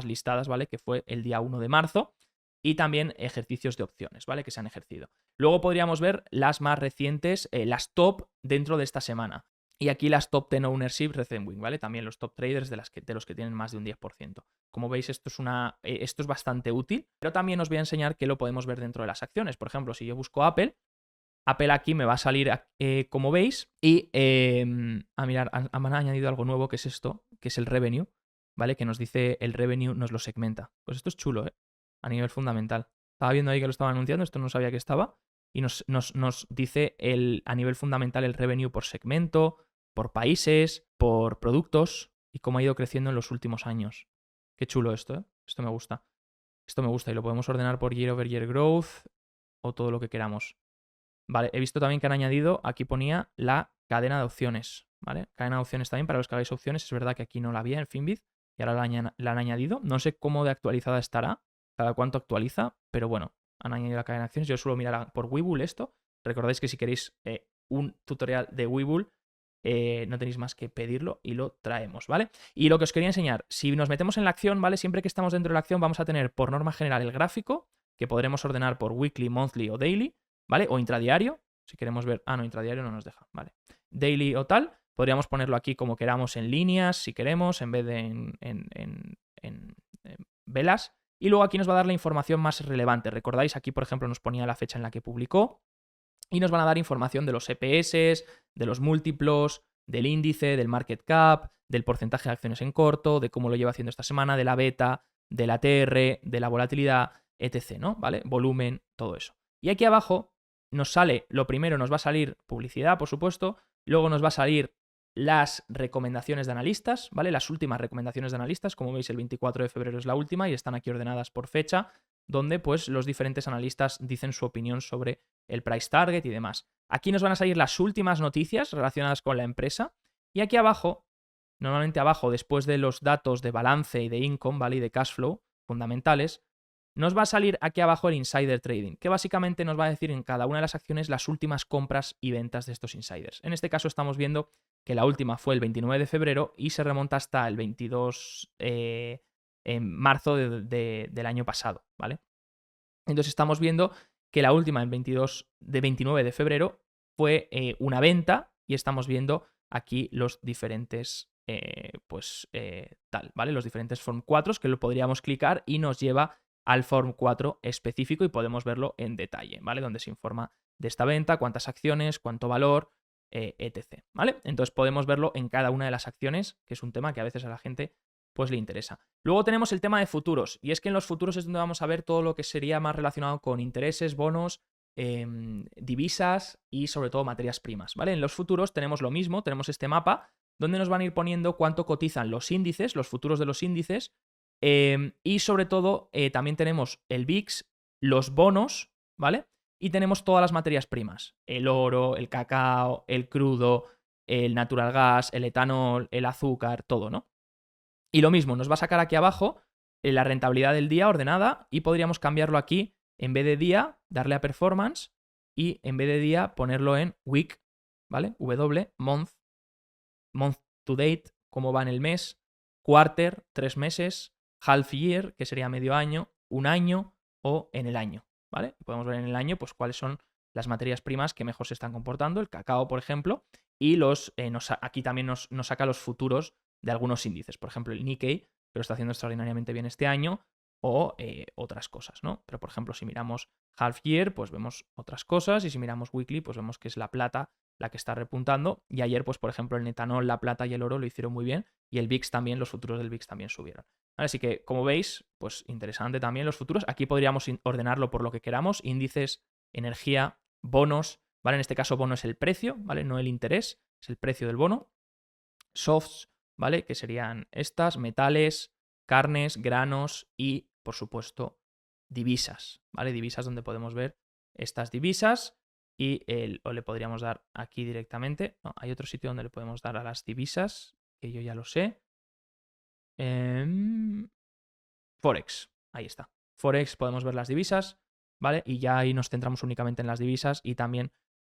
listadas, ¿vale? Que fue el día 1 de marzo y también ejercicios de opciones, ¿vale? Que se han ejercido. Luego podríamos ver las más recientes, las top dentro de esta semana. Y aquí las top 10 ownership Recent Wing, ¿vale? También los top traders de los que tienen más de un 10%. Como veis, esto es bastante útil, pero también os voy a enseñar que lo podemos ver dentro de las acciones. Por ejemplo, si yo busco Apple aquí me va a salir, como veis, y mirar, han añadido algo nuevo que es esto, que es el revenue, ¿vale? Que nos dice el revenue, nos lo segmenta. Pues esto es chulo, ¿eh? A nivel fundamental. Estaba viendo ahí que lo estaba anunciando, esto no sabía que estaba, y nos dice a nivel fundamental el revenue por segmento, por países, por productos, y cómo ha ido creciendo en los últimos años. Qué chulo esto, ¿eh? Esto me gusta. Esto me gusta y lo podemos ordenar por year over year growth o todo lo que queramos. Vale, he visto también que han añadido, aquí ponía la cadena de opciones, ¿vale? Cadena de opciones también para los que hagáis opciones. Es verdad que aquí no la había en Finbit y ahora la han añadido. No sé cómo de actualizada estará, cada cuánto actualiza, pero bueno, han añadido la cadena de opciones. Yo suelo mirar por Webull esto. Recordáis que si queréis un tutorial de Webull, no tenéis más que pedirlo y lo traemos, ¿vale? Y lo que os quería enseñar, si nos metemos en la acción, ¿vale? Siempre que estamos dentro de la acción vamos a tener por norma general el gráfico, que podremos ordenar por weekly, monthly o daily, ¿vale? O intradiario, si queremos ver... no, intradiario no nos deja, ¿vale? Daily o tal, podríamos ponerlo aquí como queramos en líneas, si queremos, en vez de en velas. Y luego aquí nos va a dar la información más relevante. Recordáis, aquí por ejemplo nos ponía la fecha en la que publicó y nos van a dar información de los EPS, de los múltiplos, del índice, del market cap, del porcentaje de acciones en corto, de cómo lo lleva haciendo esta semana, de la beta, de la TR, de la volatilidad, etc., ¿no? ¿Vale? Volumen, todo eso. Y aquí abajo nos sale, lo primero nos va a salir publicidad, por supuesto, luego nos va a salir las recomendaciones de analistas, ¿vale? Las últimas recomendaciones de analistas, como veis el 24 de febrero es la última y están aquí ordenadas por fecha, donde pues los diferentes analistas dicen su opinión sobre el price target y demás. Aquí nos van a salir las últimas noticias relacionadas con la empresa y aquí abajo, normalmente abajo, después de los datos de balance y de income, ¿vale? Y de cash flow fundamentales, nos va a salir aquí abajo el insider trading, que básicamente nos va a decir en cada una de las acciones las últimas compras y ventas de estos insiders. En este caso estamos viendo que la última fue el 29 de febrero y se remonta hasta el 22 en marzo del año pasado, ¿vale? Entonces estamos viendo que la última en 29 de febrero fue una venta y estamos viendo aquí los diferentes ¿vale? Los diferentes Form 4 que lo podríamos clicar y nos lleva al Form 4 específico y podemos verlo en detalle, ¿vale? Donde se informa de esta venta, cuántas acciones, cuánto valor, etc., ¿vale? Entonces podemos verlo en cada una de las acciones, que es un tema que a veces a la gente pues le interesa. Luego tenemos el tema de futuros, y es que en los futuros es donde vamos a ver todo lo que sería más relacionado con intereses, bonos, divisas y sobre todo materias primas, ¿vale? En los futuros tenemos lo mismo, tenemos este mapa donde nos van a ir poniendo cuánto cotizan los índices, los futuros de los índices, y sobre todo también tenemos el VIX, los bonos, ¿vale? Y tenemos todas las materias primas, el oro, el cacao, el crudo, el natural gas, el etanol, el azúcar, todo, ¿no? Y lo mismo, nos va a sacar aquí abajo la rentabilidad del día ordenada y podríamos cambiarlo aquí, en vez de día, darle a performance y en vez de día ponerlo en week, ¿vale? Month to date, cómo va en el mes, quarter, 3 meses, half year, que sería medio año, un año o en el año, ¿vale? Podemos ver en el año pues cuáles son las materias primas que mejor se están comportando, el cacao, por ejemplo, y aquí también nos saca los futuros de algunos índices, por ejemplo el Nikkei, que lo está haciendo extraordinariamente bien este año, o otras cosas, ¿no? Pero por ejemplo si miramos half year, pues vemos otras cosas, y si miramos weekly, pues vemos que es la plata la que está repuntando. Y ayer, pues por ejemplo, el Netanol, la plata y el oro lo hicieron muy bien. Y el VIX también, los futuros del VIX también subieron. ¿Vale? Así que, como veis, pues interesante también los futuros. Aquí podríamos ordenarlo por lo que queramos. Índices, energía, bonos, ¿vale? En este caso, bono es el precio, ¿vale? No el interés, es el precio del bono. Softs, ¿vale? Que serían estas, metales, carnes, granos y, por supuesto, divisas, ¿vale? Divisas donde podemos ver estas divisas y o le podríamos dar aquí directamente. No, hay otro sitio donde le podemos dar a las divisas, que yo ya lo sé. Forex, ahí está. Forex podemos ver las divisas, ¿vale? Y ya ahí nos centramos únicamente en las divisas y también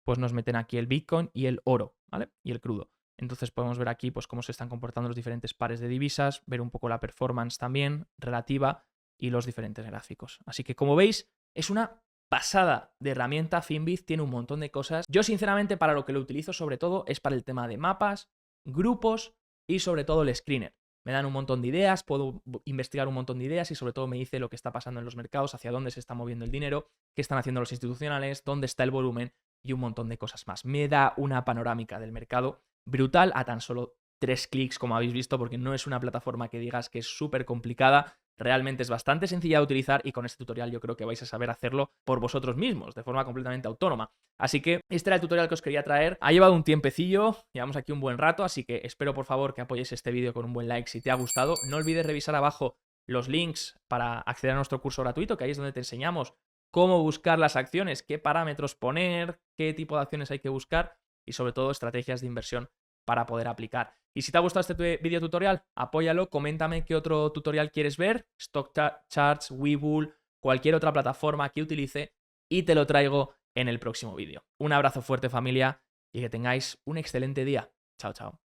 pues nos meten aquí el Bitcoin y el oro, ¿vale? Y el crudo. Entonces podemos ver aquí pues cómo se están comportando los diferentes pares de divisas, ver un poco la performance también relativa y los diferentes gráficos. Así que como veis, es una pasada de herramienta. Finviz tiene un montón de cosas. Yo sinceramente para lo que lo utilizo sobre todo es para el tema de mapas, grupos y sobre todo el screener. Me dan un montón de ideas, puedo investigar un montón de ideas y sobre todo me dice lo que está pasando en los mercados, hacia dónde se está moviendo el dinero, qué están haciendo los institucionales, dónde está el volumen y un montón de cosas más. Me da una panorámica del mercado brutal a tan solo 3 clics, como habéis visto, porque no es una plataforma que digas que es súper complicada. Realmente es bastante sencilla de utilizar y con este tutorial yo creo que vais a saber hacerlo por vosotros mismos, de forma completamente autónoma. Así que este era el tutorial que os quería traer. Ha llevado un tiempecillo, llevamos aquí un buen rato, así que espero por favor que apoyes este vídeo con un buen like si te ha gustado. No olvides revisar abajo los links para acceder a nuestro curso gratuito, que ahí es donde te enseñamos cómo buscar las acciones, qué parámetros poner, qué tipo de acciones hay que buscar y sobre todo estrategias de inversión para poder aplicar. Y si te ha gustado este video tutorial, apóyalo, coméntame qué otro tutorial quieres ver, Stock Charts, Webull, cualquier otra plataforma que utilice y te lo traigo en el próximo vídeo. Un abrazo fuerte familia y que tengáis un excelente día. Chao, chao.